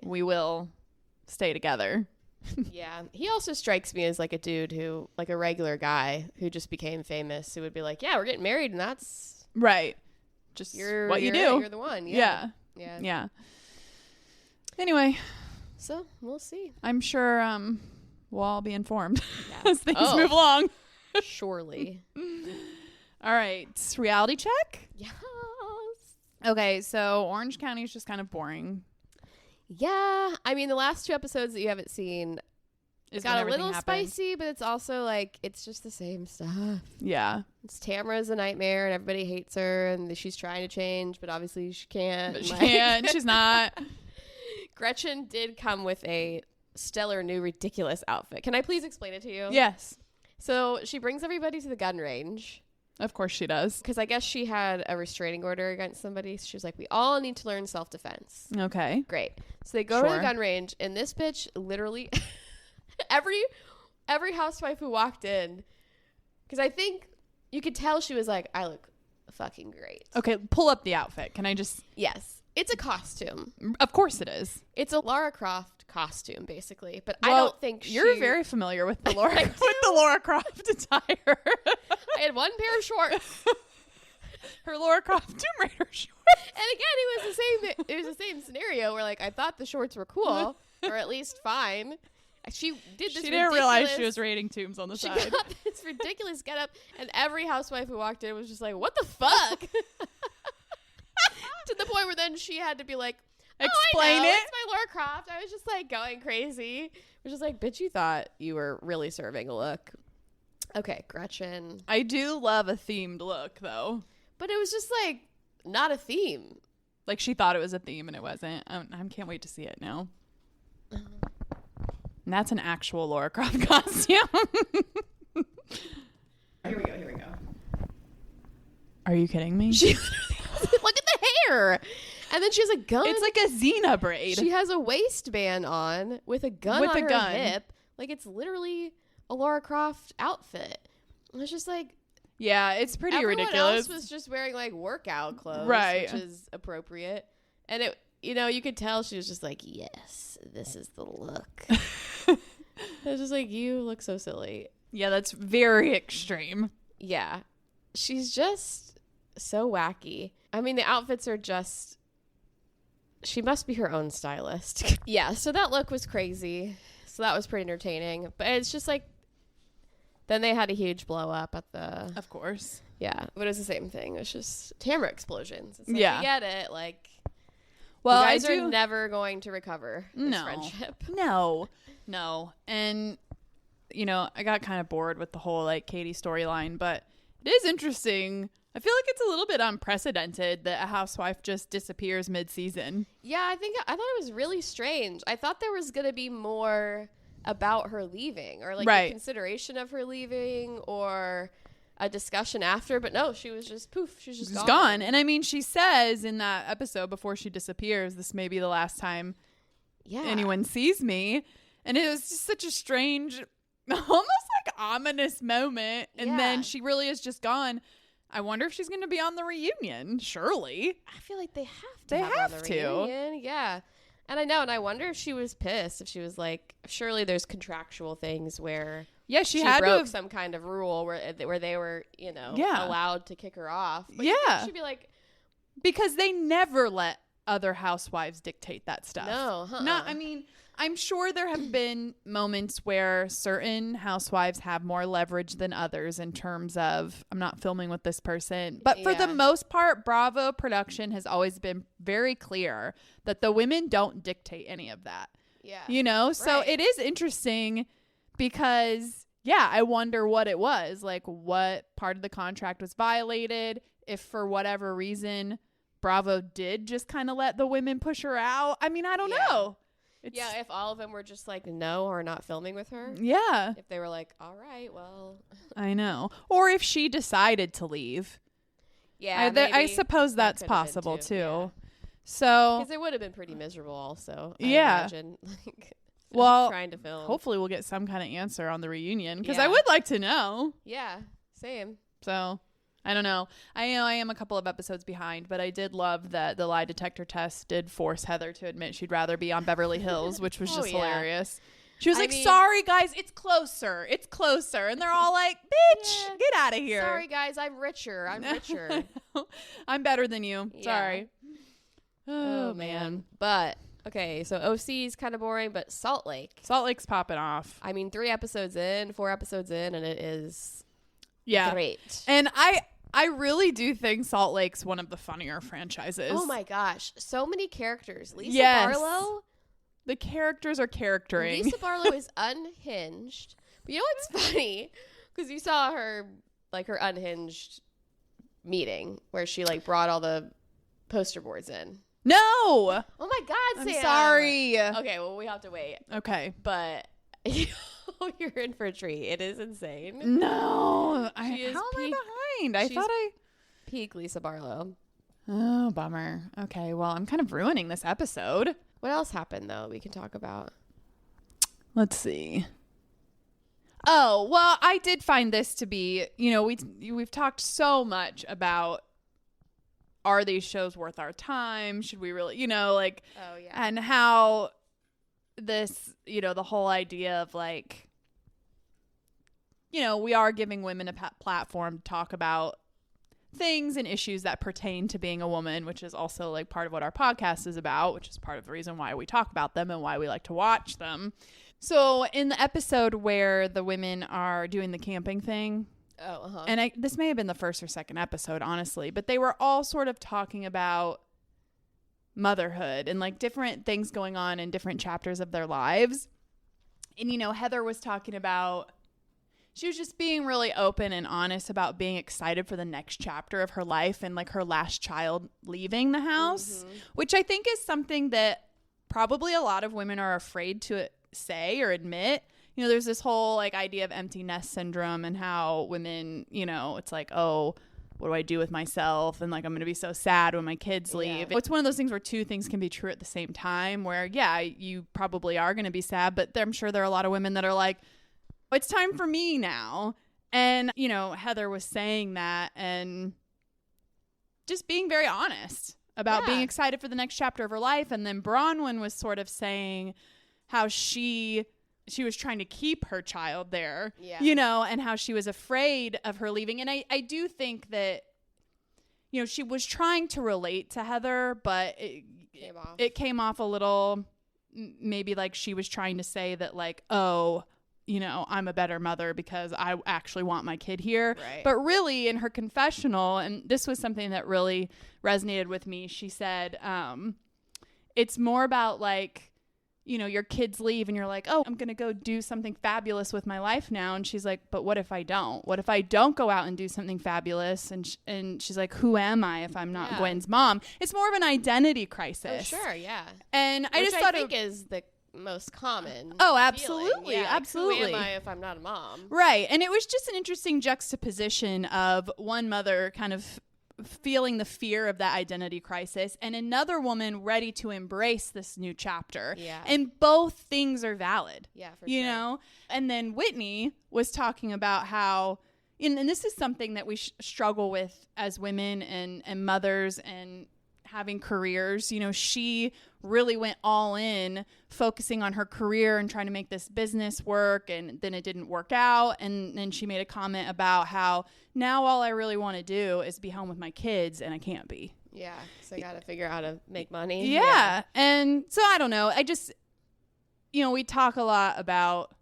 we will stay together. Yeah. He also strikes me as like a dude who, like a regular guy who just became famous, who would be like, yeah, we're getting married and that's right. Just what you do. You're the one. Yeah. Anyway. So we'll see. I'm sure we'll all be informed as things move along. Surely. All right. Reality check? Yes. Okay. So Orange County is just kind of boring. Yeah. I mean, the last 2 episodes that you haven't seen, it's got a little spicy, but it's also like, it's just the same stuff. Yeah. It's Tamara's a nightmare and everybody hates her and she's trying to change, but obviously she can't. But she can't. She's not. Gretchen did come with a stellar new ridiculous outfit. Can I please explain it to you? Yes. So she brings everybody to the gun range. Of course she does. Because I guess she had a restraining order against somebody. So she was like, we all need to learn self-defense. Okay. Great. So they go to the gun range and this bitch literally... every housewife who walked in, because I think you could tell she was like, I look fucking great. Okay, pull up the outfit. Can I just... Yes. It's a costume. Of course it is. It's a Lara Croft costume, basically. But I don't think you're very familiar with the Lara Croft attire. I had one pair of shorts. Her Lara Croft Tomb Raider shorts. And again, it was the same scenario where like I thought the shorts were cool, or at least fine. She didn't realize she was raiding tombs on the side. She got this ridiculous getup, and every housewife who walked in was just like, "What the fuck?" To the point where then she had to be like, "Explain it." It's my Lara Croft. I was just like going crazy. It was just like, "Bitch, you thought you were really serving a look." Okay, Gretchen. I do love a themed look, though. But it was just like not a theme. Like she thought it was a theme, and it wasn't. I can't wait to see it now. And that's an actual Lara Croft costume. Here we go. Are you kidding me? Look at the hair. And then she has a gun. It's like a Xena braid. She has a waistband on with a gun on her hip. Like it's literally a Lara Croft outfit. It was just like... Yeah, it's pretty ridiculous. Everyone else was just wearing like workout clothes, which is appropriate. And it, you could tell she was just like, yes, this is the look. It was just like, you look so silly. Yeah, that's very extreme. Yeah. She's just so wacky. I mean, the outfits are just... She must be her own stylist. Yeah, so that look was crazy. So that was pretty entertaining. But it's just like... Then they had a huge blow up at the... Of course. Yeah, but it was the same thing. It was just Tamara explosions. It's like, yeah. You get it. Like, well, you guys are never going to recover this friendship. No. And, I got kind of bored with the whole, like, Katie storyline. But it is interesting. I feel like it's a little bit unprecedented that a housewife just disappears mid-season. Yeah, I thought it was really strange. I thought there was going to be more... about her leaving or like the consideration of her leaving or a discussion after, but no, she was just poof, she's just gone. And I mean, she says in that episode before she disappears, this may be the last time anyone sees me. And it was just such a strange, almost like ominous moment. And then she really is just gone. I wonder if she's going to be on the reunion. Surely. I feel like they have to. Reunion. Yeah. And I know, and I wonder if she was pissed, if she was like, surely there's contractual things where she had broke some kind of rule where they were, allowed to kick her off. But she'd be like, because they never let other housewives dictate that stuff. No, I mean, I'm sure there have been moments where certain housewives have more leverage than others in terms of, I'm not filming with this person. But for the most part, Bravo production has always been very clear that the women don't dictate any of that. Yeah. So it is interesting because, I wonder what it was. Like, what part of the contract was violated? If for whatever reason, Bravo did just kind of let the women push her out. I mean, I don't know. If all of them were just like, no, or not filming with her. Yeah. If they were like, all right, well. I know. Or if she decided to leave. Yeah, I suppose that's possible too. Yeah. So because it would have been pretty miserable also. I Yeah. imagine, like, well, trying to film. hopefully we'll get some kind of answer on the reunion because Yeah. I would like to know. Yeah, same. So I don't know. I know I am a couple of episodes behind, but I did love that the lie detector test did force Heather to admit she'd rather be on Beverly Hills, which was just hilarious. She was like, sorry, guys, it's closer. It's closer. And they're all like, bitch, get out of here. Sorry, guys, I'm richer. I'm better than you. Yeah. Sorry. Oh, man. But, okay, so OC is kind of boring, but Salt Lake. Salt Lake's popping off. I mean, 4 episodes in, and it is great. And I really do think Salt Lake's one of the funnier franchises. Oh, my gosh. So many characters. Lisa Yes. Barlow. The characters are charactering. Lisa Barlow is unhinged. But you know what's funny? Because you saw her, like, her unhinged meeting where she, like, brought all the poster boards in. No! Oh, my God, Sam. I'm sorry. Okay, well, we have to wait. Okay. But you're in for a treat. It is insane. No. She is how am peak- I behind? I she's thought I... Peak Lisa Barlow. Oh, bummer. Okay, well, I'm kind of ruining this episode. What else happened, though, we can talk about? Let's see. Oh, well, I did find this to be, you know, we've talked so much about, are these shows worth our time? Should we really, you know, like, Oh, yeah. and how this, you know, the whole idea of, like, you know, we are giving women a platform to talk about things and issues that pertain to being a woman, which is also like part of what our podcast is about, which is part of the reason why we talk about them and why we like to watch them. So in the episode where the women are doing the camping thing, and this may have been the first or second episode, honestly, but they were all sort of talking about motherhood and like different things going on in different chapters of their lives. And, you know, Heather was talking about, she was just being really open and honest about being excited for the next chapter of her life and like her last child leaving the house, which I think is something that probably a lot of women are afraid to say or admit. You know, there's this whole like idea of empty nest syndrome and how women, you know, it's like, oh, what do I do with myself? And like, I'm going to be so sad when my kids leave. It's one of those things where two things can be true at the same time where, yeah, you probably are going to be sad, but I'm sure there are a lot of women that are like, it's time for me now. And, you know, Heather was saying that and just being very honest about being excited for the next chapter of her life. And then Bronwyn was sort of saying how she was trying to keep her child there, you know, and how she was afraid of her leaving. And I do think that, you know, she was trying to relate to Heather, but it came off a little maybe like she was trying to say that like, oh, you know, I'm a better mother because I actually want my kid here. Right. But really in her confessional, and this was something that really resonated with me, she said, it's more about like, you know, your kids leave and you're like, oh, I'm going to go do something fabulous with my life now. And she's like, but what if I don't? What if I don't go out and do something fabulous? And she's like, who am I if I'm not Gwen's mom? It's more of an identity crisis. Oh, sure, yeah. And I Which just thought I think is the most common. Oh, absolutely. Yeah, absolutely. Like, who am I if I'm not a mom? Right. And it was just an interesting juxtaposition of one mother kind of feeling the fear of that identity crisis and another woman ready to embrace this new chapter. Yeah. And both things are valid. Yeah, for you sure. know? And then Whitney was talking about how, and this is something that we struggle with as women and mothers and having careers. You know, she really went all in focusing on her career and trying to make this business work, and then it didn't work out. And then she made a comment about how now all I really want to do is be home with my kids, and I can't be. Yeah, so I got to figure out how to make money. Yeah. And so I don't know. I just, you know, we talk a lot about,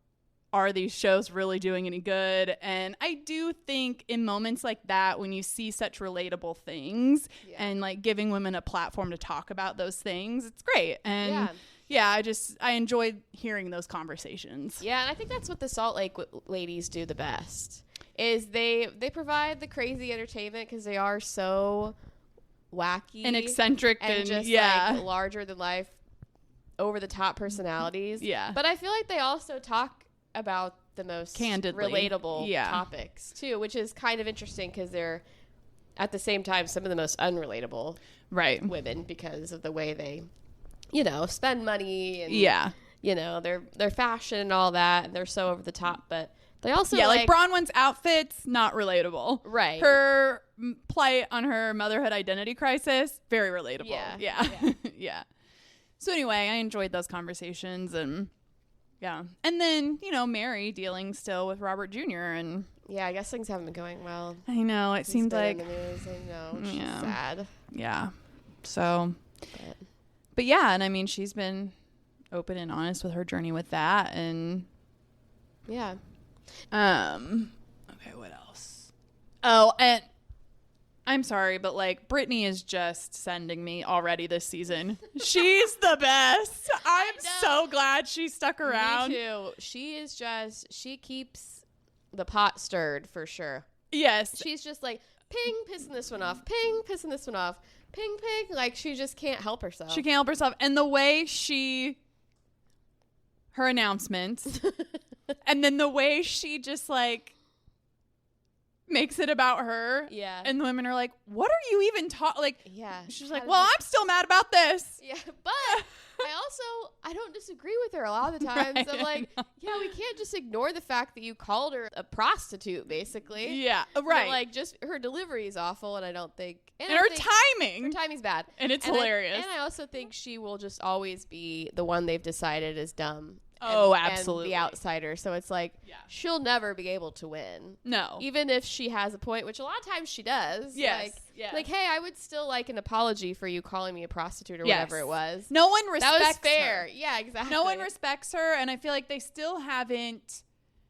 are these shows really doing any good? And I do think in moments like that, when you see such relatable things and like giving women a platform to talk about those things, it's great. And I enjoyed hearing those conversations. Yeah, and I think that's what the Salt Lake ladies do the best, is they provide the crazy entertainment because they are so wacky and eccentric and just like larger than life, over the top personalities. Yeah. But I feel like they also talk about the most candidly relatable topics too, which is kind of interesting because they're at the same time, some of the most unrelatable Right. women because of the way they, spend money and, Yeah. their fashion and all that. And they're so over the top, but they also like Bronwyn's outfits, not relatable. Right. Her plight on her motherhood identity crisis, very relatable. Yeah. Yeah. So anyway, I enjoyed those conversations and and then, Mary dealing still with Robert Jr. and I guess things haven't been going well. I know, it seemed like in the news. I know. She's sad. Yeah. So but yeah, and I mean, she's been open and honest with her journey with that and yeah. Okay, what else? Oh, and I'm sorry, but like Brittany is just sending me already this season. She's the best. I'm so glad she stuck around. Me too. She keeps the pot stirred for sure. Yes. She's just like, ping, pissing this one off. Ping, pissing this one off. Ping, ping. Like, she just can't help herself. She can't help herself. And the way her announcements, and then the way she just like makes it about her. Yeah. And the women are like, what are you even talking? Like, yeah. she's like, well, I'm still mad about this. Yeah. But I don't disagree with her a lot of the times. Right, I'm like, we can't just ignore the fact that you called her a prostitute, basically. Yeah. Right. But, like, just her delivery is awful, and I don't think. And her timing. Her timing's bad. And it's hilarious. And I also think she will just always be the one they've decided is dumb. Absolutely. And the outsider. So it's like, she'll never be able to win. No. Even if she has a point, which a lot of times she does. Yes. Like, hey, I would still like an apology for you calling me a prostitute or whatever it was. No one respects that was fair. her. Yeah, exactly. No one respects her, and I feel like they still haven't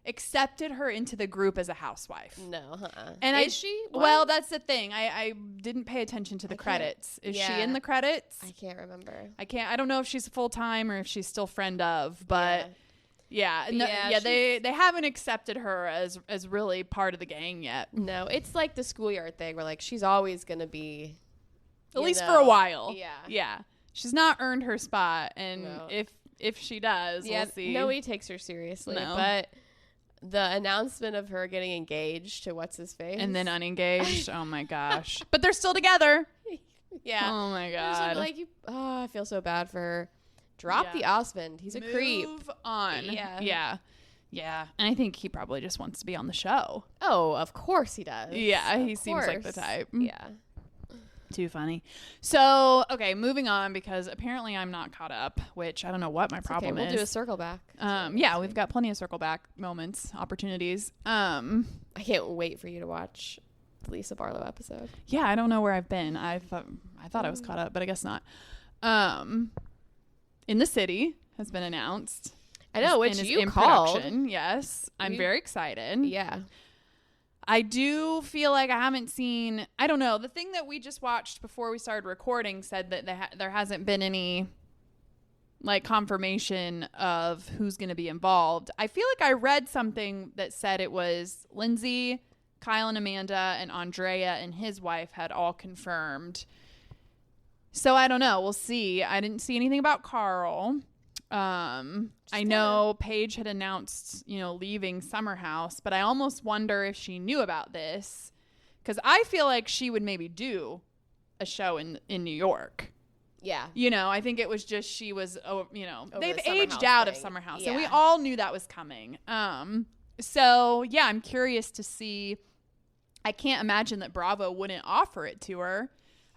accepted her into the group as a housewife. No, And is she? What? Well, that's the thing. I didn't pay attention to the credits. Is she in the credits? I can't remember. I don't know if she's full time or if she's still friend of, but they haven't accepted her as really part of the gang yet. No, it's like the schoolyard thing where like she's always gonna be at least for a while. Yeah. She's not earned her spot, and if she does, we'll see. Nobody takes her seriously. No. But the announcement of her getting engaged to what's his face and then unengaged. Oh my gosh! But they're still together. Yeah. Oh my god. I feel so bad for her. Drop the Osmond. He's a creep. Move on. Yeah. Yeah. And I think he probably just wants to be on the show. Oh, of course he does. Yeah, he seems like the type. Yeah. Too funny. So, okay, moving on because apparently I'm not caught up, which I don't know what my problem is. We'll do a circle back. We've got plenty of circle back moments, opportunities. I can't wait for you to watch the Lisa Barlow episode. Yeah, I don't know where I've been. I thought I was caught up, but I guess not. In the City has been announced. I know, which you called. Yes, I'm very excited. Yeah. I do feel like I haven't seen, I don't know, the thing that we just watched before we started recording said that there hasn't been any like confirmation of who's going to be involved. I feel like I read something that said it was Lindsay, Kyle and Amanda, and Andrea and his wife had all confirmed. So I don't know. We'll see. I didn't see anything about Carl. I know Paige had announced, leaving Summer House, but I almost wonder if she knew about this because I feel like she would maybe do a show in New York. Yeah. I think it was just she was, they've aged out of Summer House and we Yeah. all knew that was coming. So yeah, I'm curious to see. I can't imagine that Bravo wouldn't offer it to her.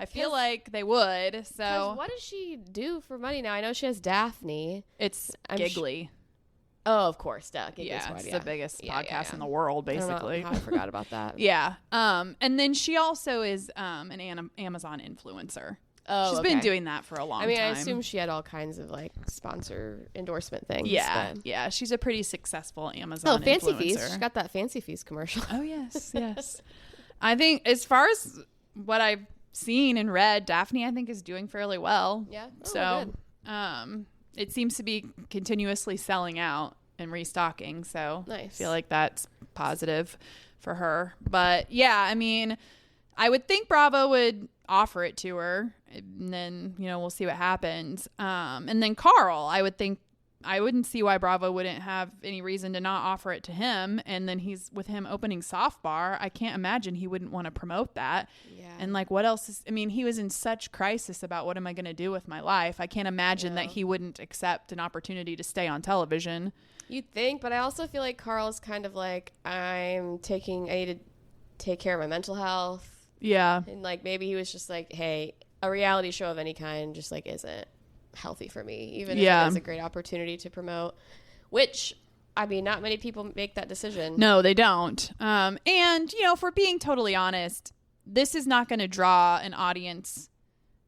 I feel like they would. So what does she do for money now? I know she has Daphne. It's Giggly. Oh, of course, Giggly's Yeah, one, it's the biggest podcast in the world, basically. I forgot about that. Yeah. And then she also is an Amazon influencer. Oh, She's been doing that for a long time. I assume she had all kinds of like sponsor endorsement things. Yeah. But. Yeah. She's a pretty successful Amazon Fancy influencer. Feast. She got that Fancy Feast commercial. Oh, yes. Yes. I think as far as what I've seen and read, Daphne, I think, is doing fairly well. Yeah. Oh, so, good. it seems to be continuously selling out and restocking. So nice. I feel like that's positive for her. But yeah, I mean, I would think Bravo would offer it to her and then, we'll see what happens. And then Carl, I would think I wouldn't see why Bravo wouldn't have any reason to not offer it to him. And then he's with him opening Soft Bar. I can't imagine he wouldn't want to promote that. Yeah. And like, what else is, I mean, he was in such crisis about what am I going to do with my life? I can't imagine that he wouldn't accept an opportunity to stay on television. You'd think, but I also feel like Carl's kind of like, I need to take care of my mental health. Yeah. And like, maybe he was just like, hey, a reality show of any kind just like isn't healthy for me, even if it's a great opportunity to promote, which I mean, not many people make that decision. No, they don't. And you know, if we're being totally honest, this is not going to draw an audience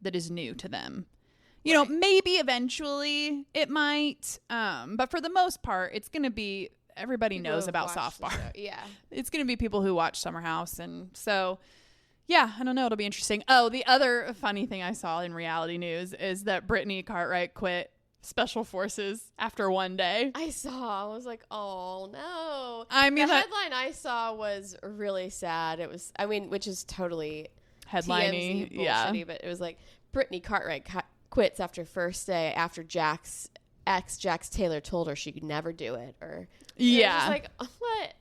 that is new to them. You know, maybe eventually it might, but for the most part, it's going to be everybody people knows about Soft Bar. Yeah, it's going to be people who watch Summer House, and so. Yeah, I don't know. It'll be interesting. Oh, the other funny thing I saw in reality news is that Brittany Cartwright quit Special Forces after one day. I was like, oh, no. I mean, the headline I saw was really sad. It was, I mean, which is totally headline-y, bullshitty, but it was like, Brittany Cartwright quits after first day after Jax Taylor told her she could never do it. Or yeah. Just like, what?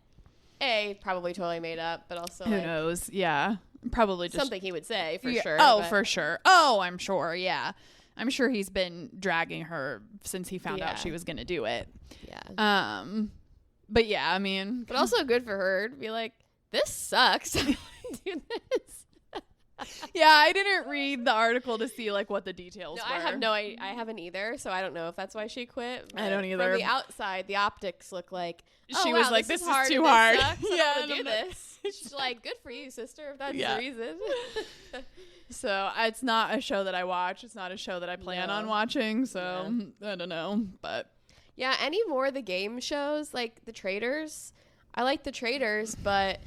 Probably totally made up, but also who knows? Yeah. Probably just something he would say for sure. Oh, for sure. Oh, I'm sure. Yeah. I'm sure he's been dragging her since he found out she was going to do it. Yeah. But yeah, I mean, but also good for her to be like, this sucks. Do this. Yeah, I didn't read the article to see like what the details were. I haven't either, so I don't know if that's why she quit. I don't either. From the outside, the optics look like she was like, "This is too hard. Yeah, I don't do this." She's like, "Good for you, sister. If that's the reason." So it's not a show that I watch. It's not a show that I plan on watching. So I don't know, but yeah, any more of the game shows like The Traders. I like The Traders, but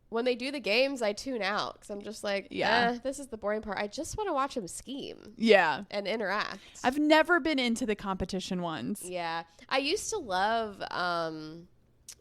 when they do the games, I tune out because I'm just like, this is the boring part. I just want to watch them scheme. Yeah. And interact. I've never been into the competition ones. Yeah. I used to love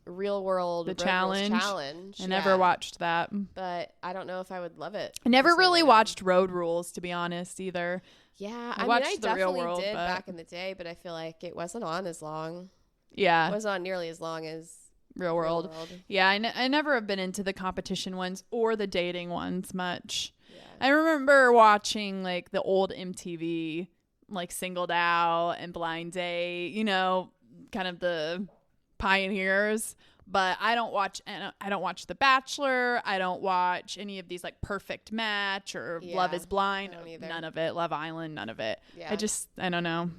Real World. The Challenge. I never watched that. But I don't know if I would love it. I never really watched Road Rules, to be honest, either. Yeah. I definitely did back in the day, but I feel like it wasn't on as long. Yeah. It wasn't on nearly as long as Real World. Yeah, I never have been into the competition ones or the dating ones much. Yeah. I remember watching like the old MTV, like Singled Out and Blind Date, you know, kind of the pioneers. But I don't watch The Bachelor. I don't watch any of these like Perfect Match or Love is Blind. None of it. Love Island. None of it. Yeah. I don't know.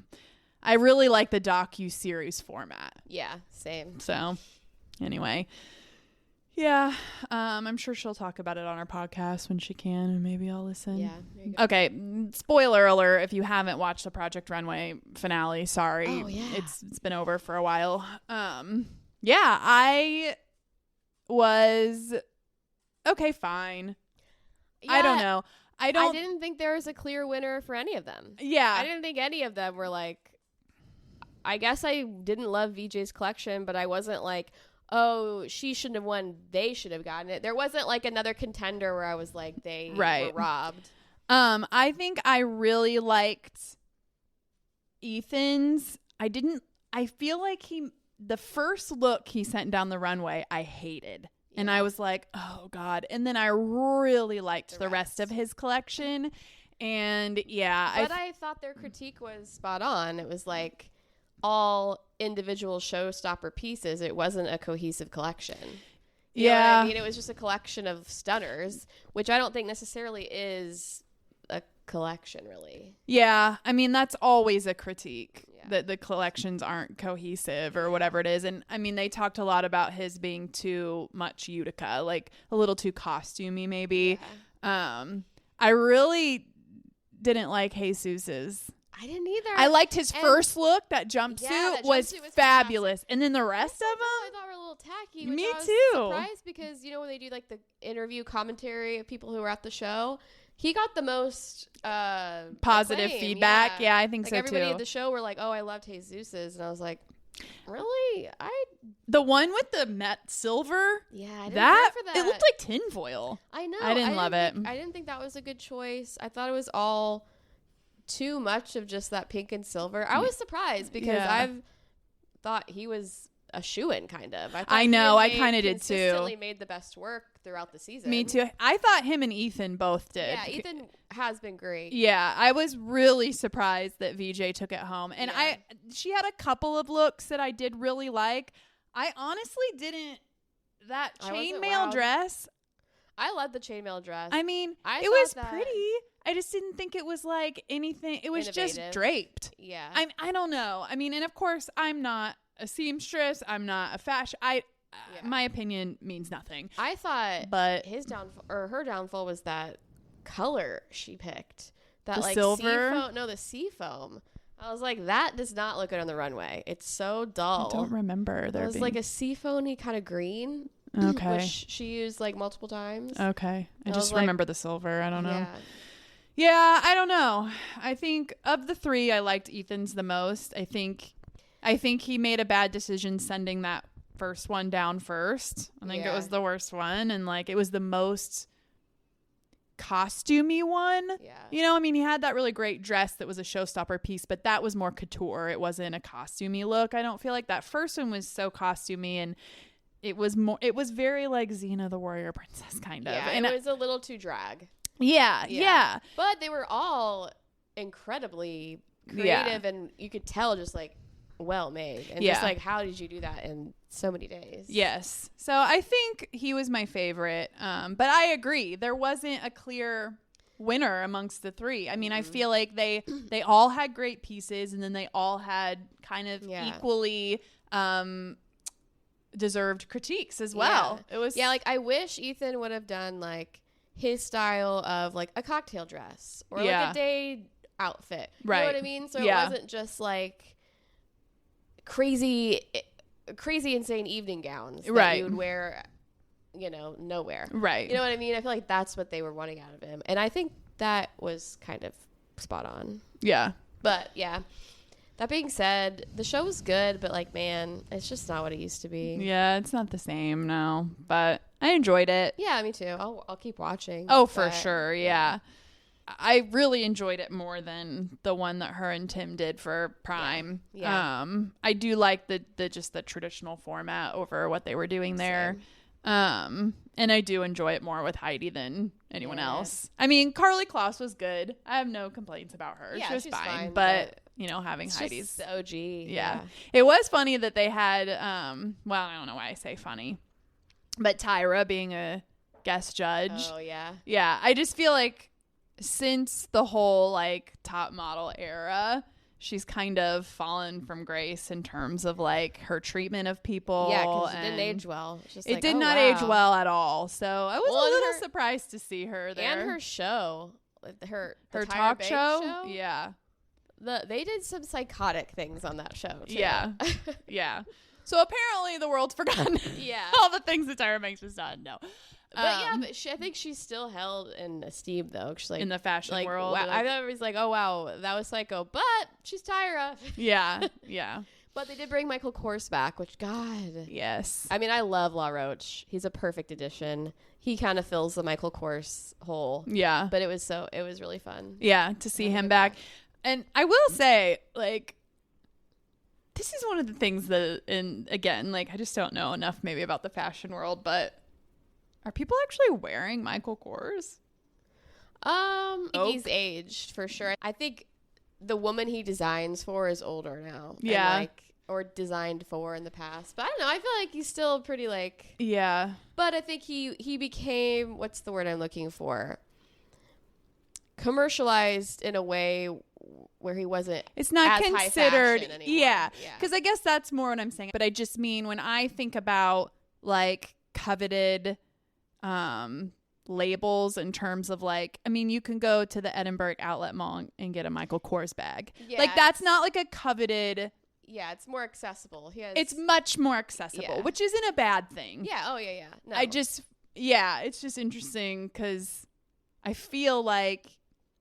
I really like the docu-series format. Yeah, same. So anyway, yeah, I'm sure she'll talk about it on her podcast when she can, and maybe I'll listen. Yeah. There you go. Okay. Spoiler alert: if you haven't watched the Project Runway finale, sorry, it's been over for a while. Yeah, I was okay. Fine. Yeah, I don't know. I didn't think there was a clear winner for any of them. Yeah, I didn't think any of them were like. I guess I didn't love VJ's collection, but I wasn't like, oh, she shouldn't have won. They should have gotten it. There wasn't like another contender where I was like, they were robbed. I think I really liked Ethan's. I feel like the first look he sent down the runway, I hated. Yeah. And I was like, oh God. And then I really liked the rest of his collection. And yeah. But I thought their critique was spot on. It was like, all individual showstopper pieces. It wasn't a cohesive collection. You know what I mean? It was just a collection of stunners, which I don't think necessarily is a collection, really. Yeah. I mean, that's always a critique, that the collections aren't cohesive or whatever it is. And I mean, they talked a lot about his being too much Utica, like a little too costumey, maybe. Yeah. I really didn't like Jesus's. I didn't either. I liked his first look. That jumpsuit was fabulous. And then the rest of them, I thought were a little tacky. Me I was too. surprised because, you know, when they do like the interview commentary of people who were at the show, he got the most positive acclaim. feedback. Yeah, I think like so everybody too. at the show were like, oh, I loved Jesus's. And I was like, really? The one with the matte silver? Yeah, I didn't care for that. It looked like tinfoil. I know. I didn't love it. I didn't think that was a good choice. I thought it was all too much of just that pink and silver. I was surprised because I've thought he was a shoo-in kind of. I know, I kind of did too. Consistently made the best work throughout the season. Me too. I thought him and Ethan both did. Yeah, Ethan has been great. Yeah, I was really surprised that VJ took it home. And she had a couple of looks that I did really like. I honestly didn't. That chainmail dress. I love the chainmail dress. I mean, it was pretty. I just didn't think it was like anything. It was just draped. Yeah. I don't know. I mean, and of course, I'm not a seamstress. I'm not a fashion. My opinion means nothing. I thought, but his downfall or her downfall was that color she picked. That the like silver. the sea foam. I was like, that does not look good on the runway. It's so dull. I don't remember there. It was like a seafoamy kind of green. Okay. Which she used like multiple times. Okay. I just remember the silver. I don't know. Yeah, I don't know. I think of the three, I liked Ethan's the most. I think he made a bad decision sending that first one down first. I think it was the worst one. And like, it was the most costumey one. Yeah. You know, I mean, he had that really great dress that was a showstopper piece, but that was more couture. It wasn't a costumey look. I don't feel like that first one was so costumey, and it was very like Xena the Warrior Princess kind of. Yeah, and it was a little too drag. Yeah. But they were all incredibly creative, and you could tell just like well made. And just like, how did you do that in so many days? Yes. So I think he was my favorite. But I agree. There wasn't a clear winner amongst the three. I mean, I feel like they all had great pieces, and then they all had kind of equally deserved critiques as well. It was like, I wish Ethan would have done like his style of like a cocktail dress or like a day outfit. You know what I mean? So it wasn't just like crazy insane evening gowns that you would wear, you know, nowhere. Right. You know what I mean? I feel like that's what they were wanting out of him. And I think that was kind of spot on. Yeah. But yeah. That being said, the show was good, but like, man, it's just not what it used to be. Yeah, it's not the same, no. But I enjoyed it. Yeah, me too. I'll keep watching. Oh, for sure. Yeah. I really enjoyed it more than the one that her and Tim did for Prime. Yeah. I do like the just the traditional format over what they were doing there. Same. And I do enjoy it more with Heidi than anyone else. I mean, Carly Kloss was good. I have no complaints about her. Yeah, she was she's fine, but you know, having Heidi's just OG. Yeah. It was funny that they had well, I don't know why I say funny, but Tyra being a guest judge. Oh yeah. Yeah, I just feel like since the whole like top model era, she's kind of fallen from grace in terms of like her treatment of people. Yeah, because it didn't age well. It did not age well at all. So I was a little surprised to see her there. And her show, her talk show. Yeah. They did some psychotic things on that show too. Yeah. Yeah. So apparently the world's forgotten. Yeah. all the things that Tyra Banks has done. No. But I think she's still held in esteem though. She's like, in the fashion world. Wow, I thought it was like, oh wow, that was psycho, but she's Tyra. Yeah. Yeah. But they did bring Michael Kors back, which God. Yes. I mean, I love RHOC. He's a perfect addition. He kind of fills the Michael Kors hole. Yeah. But it was really fun. Yeah, to see him back. And I will say, like, this is one of the things that, and again, like, I just don't know enough maybe about the fashion world, but are people actually wearing Michael Kors? He's aged for sure. I think the woman he designs for is older now. Yeah. And or designed for in the past. But I don't know. I feel like he's still pretty like. Yeah. But I think he became, what's the word I'm looking for? Commercialized in a way where he wasn't. It's not as considered. High fashion anymore. Yeah. Because I guess that's more what I'm saying. But I just mean when I think about like coveted labels in terms of like, I mean, you can go to the Edinburgh Outlet Mall and get a Michael Kors bag. Yeah, like that's not like a coveted. Yeah, it's more accessible. It's much more accessible, which isn't a bad thing. Yeah. Oh yeah. No. It's just interesting because I feel like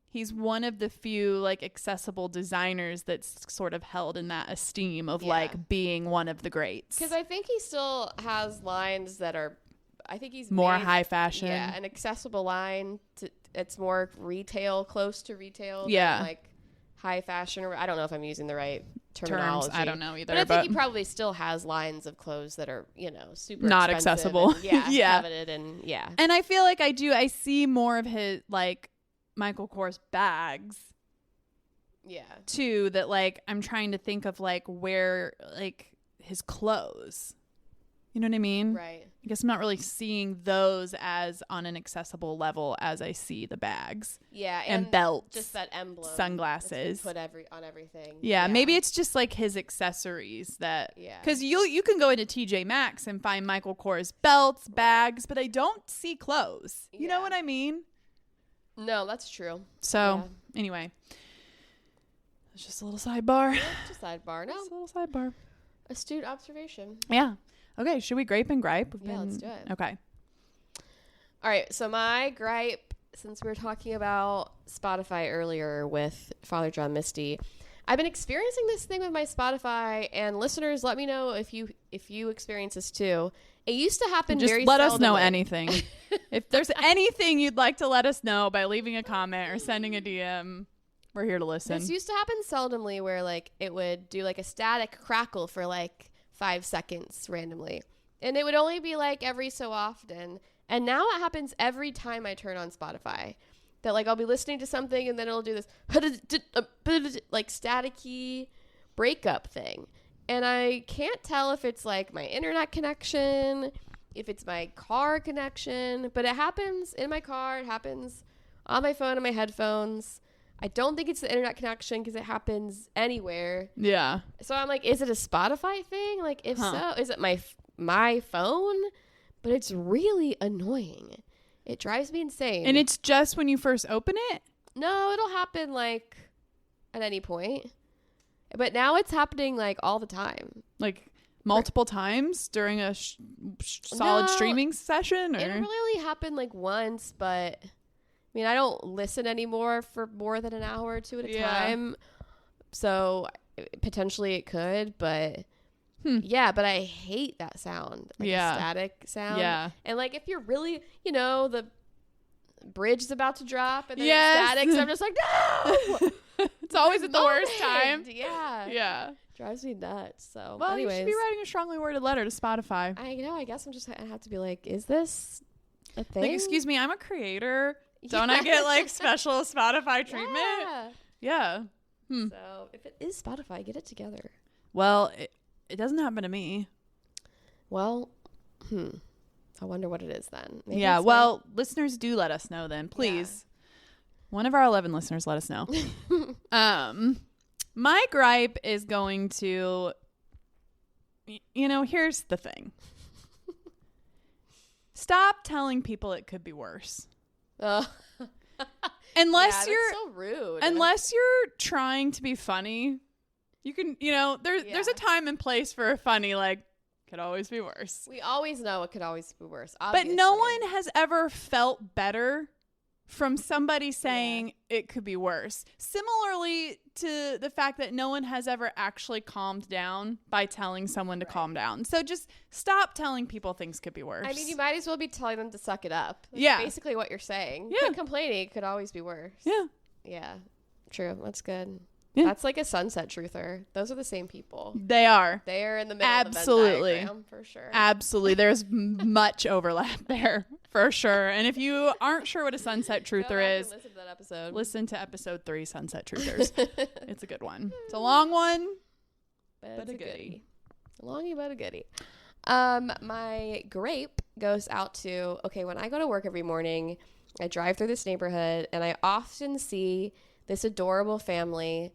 he's one of the few like accessible designers that's sort of held in that esteem of like being one of the greats. Because I think he still has lines that are, I think he's more high fashion. Yeah, an accessible line. It's more retail, close to retail. Yeah. Than like high fashion, or I don't know if I'm using the right terminology. I don't know either. But I think he probably still has lines of clothes that are, super not expensive accessible. And, yeah. coveted and yeah. And I feel like I see more of his like Michael Kors bags. Yeah. Too, that like I'm trying to think of like where like his clothes. You know what I mean? Right. I guess I'm not really seeing those as on an accessible level as I see the bags. Yeah, and belts, just that emblem, sunglasses, put on everything. Yeah, maybe it's just like his accessories that. Yeah. Because you can go into TJ Maxx and find Michael Kors belts, bags, but I don't see clothes. You know what I mean? No, that's true. So anyway, it's just a little sidebar. Yeah, just a sidebar. No, just a little sidebar. Astute observation. Yeah. Okay, should we grape and gripe? Let's do it. Okay. All right, so my gripe, since we were talking about Spotify earlier with Father John Misty, I've been experiencing this thing with my Spotify, and listeners, let me know if you experience this too. It used to happen just very let seldomly. us know anything. If there's anything you'd like to let us know by leaving a comment or sending a DM, we're here to listen. This used to happen seldomly where like it would do like a static crackle for like 5 seconds randomly, and it would only be like every so often, and now it happens every time I turn on Spotify, that like I'll be listening to something and then it'll do this like staticky breakup thing, and I can't tell if it's like my internet connection, if it's my car connection, but it happens in my car, it happens on my phone and my headphones. I don't think it's the internet connection because it happens anywhere. Yeah. So I'm like, is it a Spotify thing? Like, if so, is it my phone? But it's really annoying. It drives me insane. And it's just when you first open it? No, it'll happen like at any point. But now it's happening like all the time. Like multiple times during a solid streaming session? Or? It really only happened like once, but I mean, I don't listen anymore for more than an hour or two at a time. So potentially it could, but yeah, but I hate that sound. Like a static sound. Yeah. And like if you're really, the bridge is about to drop and then it's static, so I'm just like, no! It's always at the worst time. Yeah. Yeah. Drives me nuts. So well, anyways, you should be writing a strongly worded letter to Spotify. I know. I guess I have to be like, is this a thing? Like, excuse me, I'm a creator. Don't I get like special Spotify treatment? Yeah. So if it is Spotify, get it together. Well, it doesn't happen to me. Well, I wonder what it is then. Maybe well, listeners, do let us know then, please. Yeah. One of our 11 listeners, let us know. My gripe is going to, here's the thing. Stop telling people it could be worse. Unless you're so rude. Unless you're trying to be funny, you can, there's a time and place for a funny, like, could always be worse. We always know it could always be worse. Obviously. But no one has ever felt better from somebody saying it could be worse. Similarly to the fact that no one has ever actually calmed down by telling someone to calm down. So just stop telling people things could be worse. I mean, you might as well be telling them to suck it up. That's basically what you're saying. Yeah. Complaining could always be worse. Yeah. Yeah. True. That's good. Yeah. That's like a sunset truther. Those are the same people. They are. They are in the middle Absolutely. of the Venn diagram, for sure. Absolutely. There's much overlap there, for sure. And if you aren't sure what a sunset truther is, listen to that episode. Listen to episode 3, Sunset Truthers. It's a good one. It's a long one, but a goodie. A longie, but a goodie. My grape goes out to, when I go to work every morning, I drive through this neighborhood and I often see this adorable family.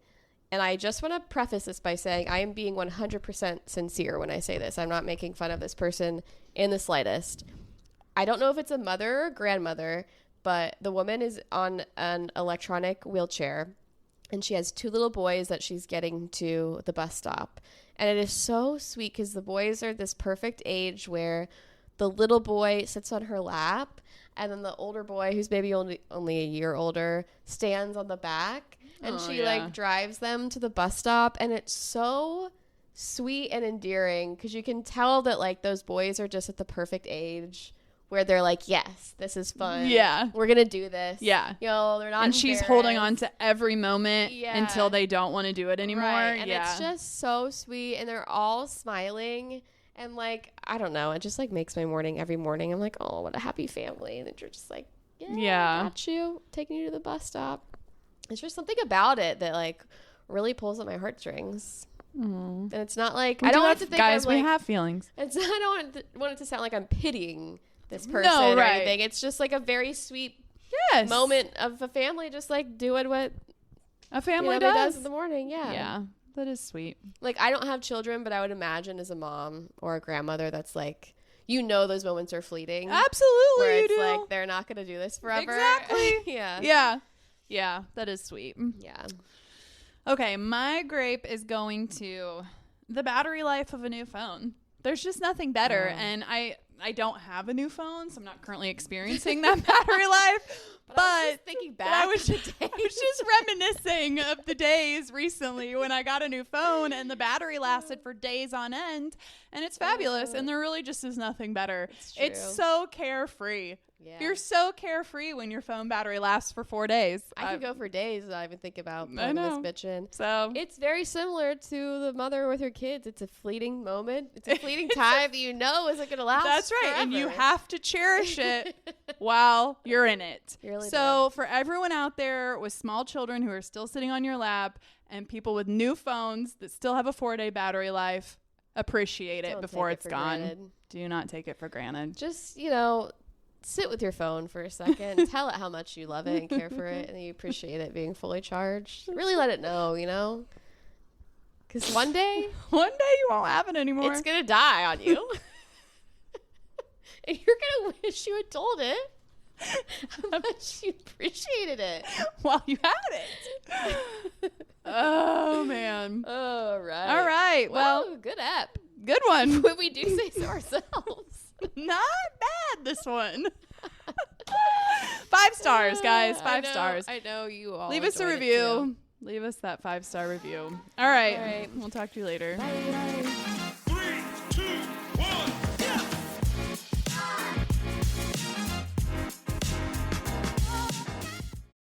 And I just want to preface this by saying I am being 100% sincere when I say this. I'm not making fun of this person in the slightest. I don't know if it's a mother or grandmother, but the woman is on an electronic wheelchair and she has 2 little boys that she's getting to the bus stop. And it is so sweet because the boys are this perfect age where the little boy sits on her lap and then the older boy, who's maybe only a year older, stands on the back. And she like drives them to the bus stop, and it's so sweet and endearing because you can tell that like those boys are just at the perfect age where they're like, yes, this is fun. Yeah. We're going to do this. Yeah. You know, they're not And she's holding on to every moment Yeah. until they don't want to do it anymore. Right. And yeah. it's just so sweet. And they're all smiling. And, like, I don't know. It just, like, makes my morning every morning. I'm like, oh, what a happy family. And then you're just like, yeah, got you. Taking you to the bus stop. It's just something about it that, like, really pulls at my heartstrings. And it's not like, I don't want to think guys, I'm, like, we have feelings. It's I don't want it to sound like I'm pitying this person No, or right. anything. It's just like a very sweet Yes. moment of a family just like doing what A family does in the morning. Yeah. Yeah. That is sweet. Like, I don't have children, but I would imagine as a mom or a grandmother that's like, you know, those moments are fleeting. Absolutely. Where you it's do. like they're not going to do this forever. Exactly. Yeah. Yeah. Yeah. That is sweet. Yeah. Okay. My grape is going to the battery life of a new phone. There's just nothing better. And I don't have a new phone, so I'm not currently experiencing that battery life. But I was just thinking back. I was just reminiscing of the days recently when I got a new phone and the battery lasted for days on end, and it's fabulous. And there really just is nothing better. It's so carefree. Yeah. You're so carefree when your phone battery lasts for 4 days. I could go for days without even think about I plugging know. this bitch in. So It's very similar to the mother with her kids. It's a fleeting moment. It's a fleeting time that you know isn't going to last. that's right, and you forever. have to cherish it while you're in it. You really So for everyone out there with small children who are still sitting on your lap and people with new phones that still have a 4-day battery life, appreciate it Don't before take it it's for gone. granted. Do not take it for granted. Just, you know, sit with your phone for a second. Tell it how much you love it and care for it, and you appreciate it being fully charged. Really let it know, you know? Because one day, One day you won't have it anymore. it's going to die on you. And you're going to wish you had told it how much you appreciated it. while you had it. Oh, man. All right. All right. Well, Whoa, good app. good one. When we do say so ourselves. Not bad, this one. 5 stars, guys. 5 stars. I know you all. Leave us a enjoyed it, review. too. Leave us that 5-star review. All right. All right. We'll talk to you later. Bye.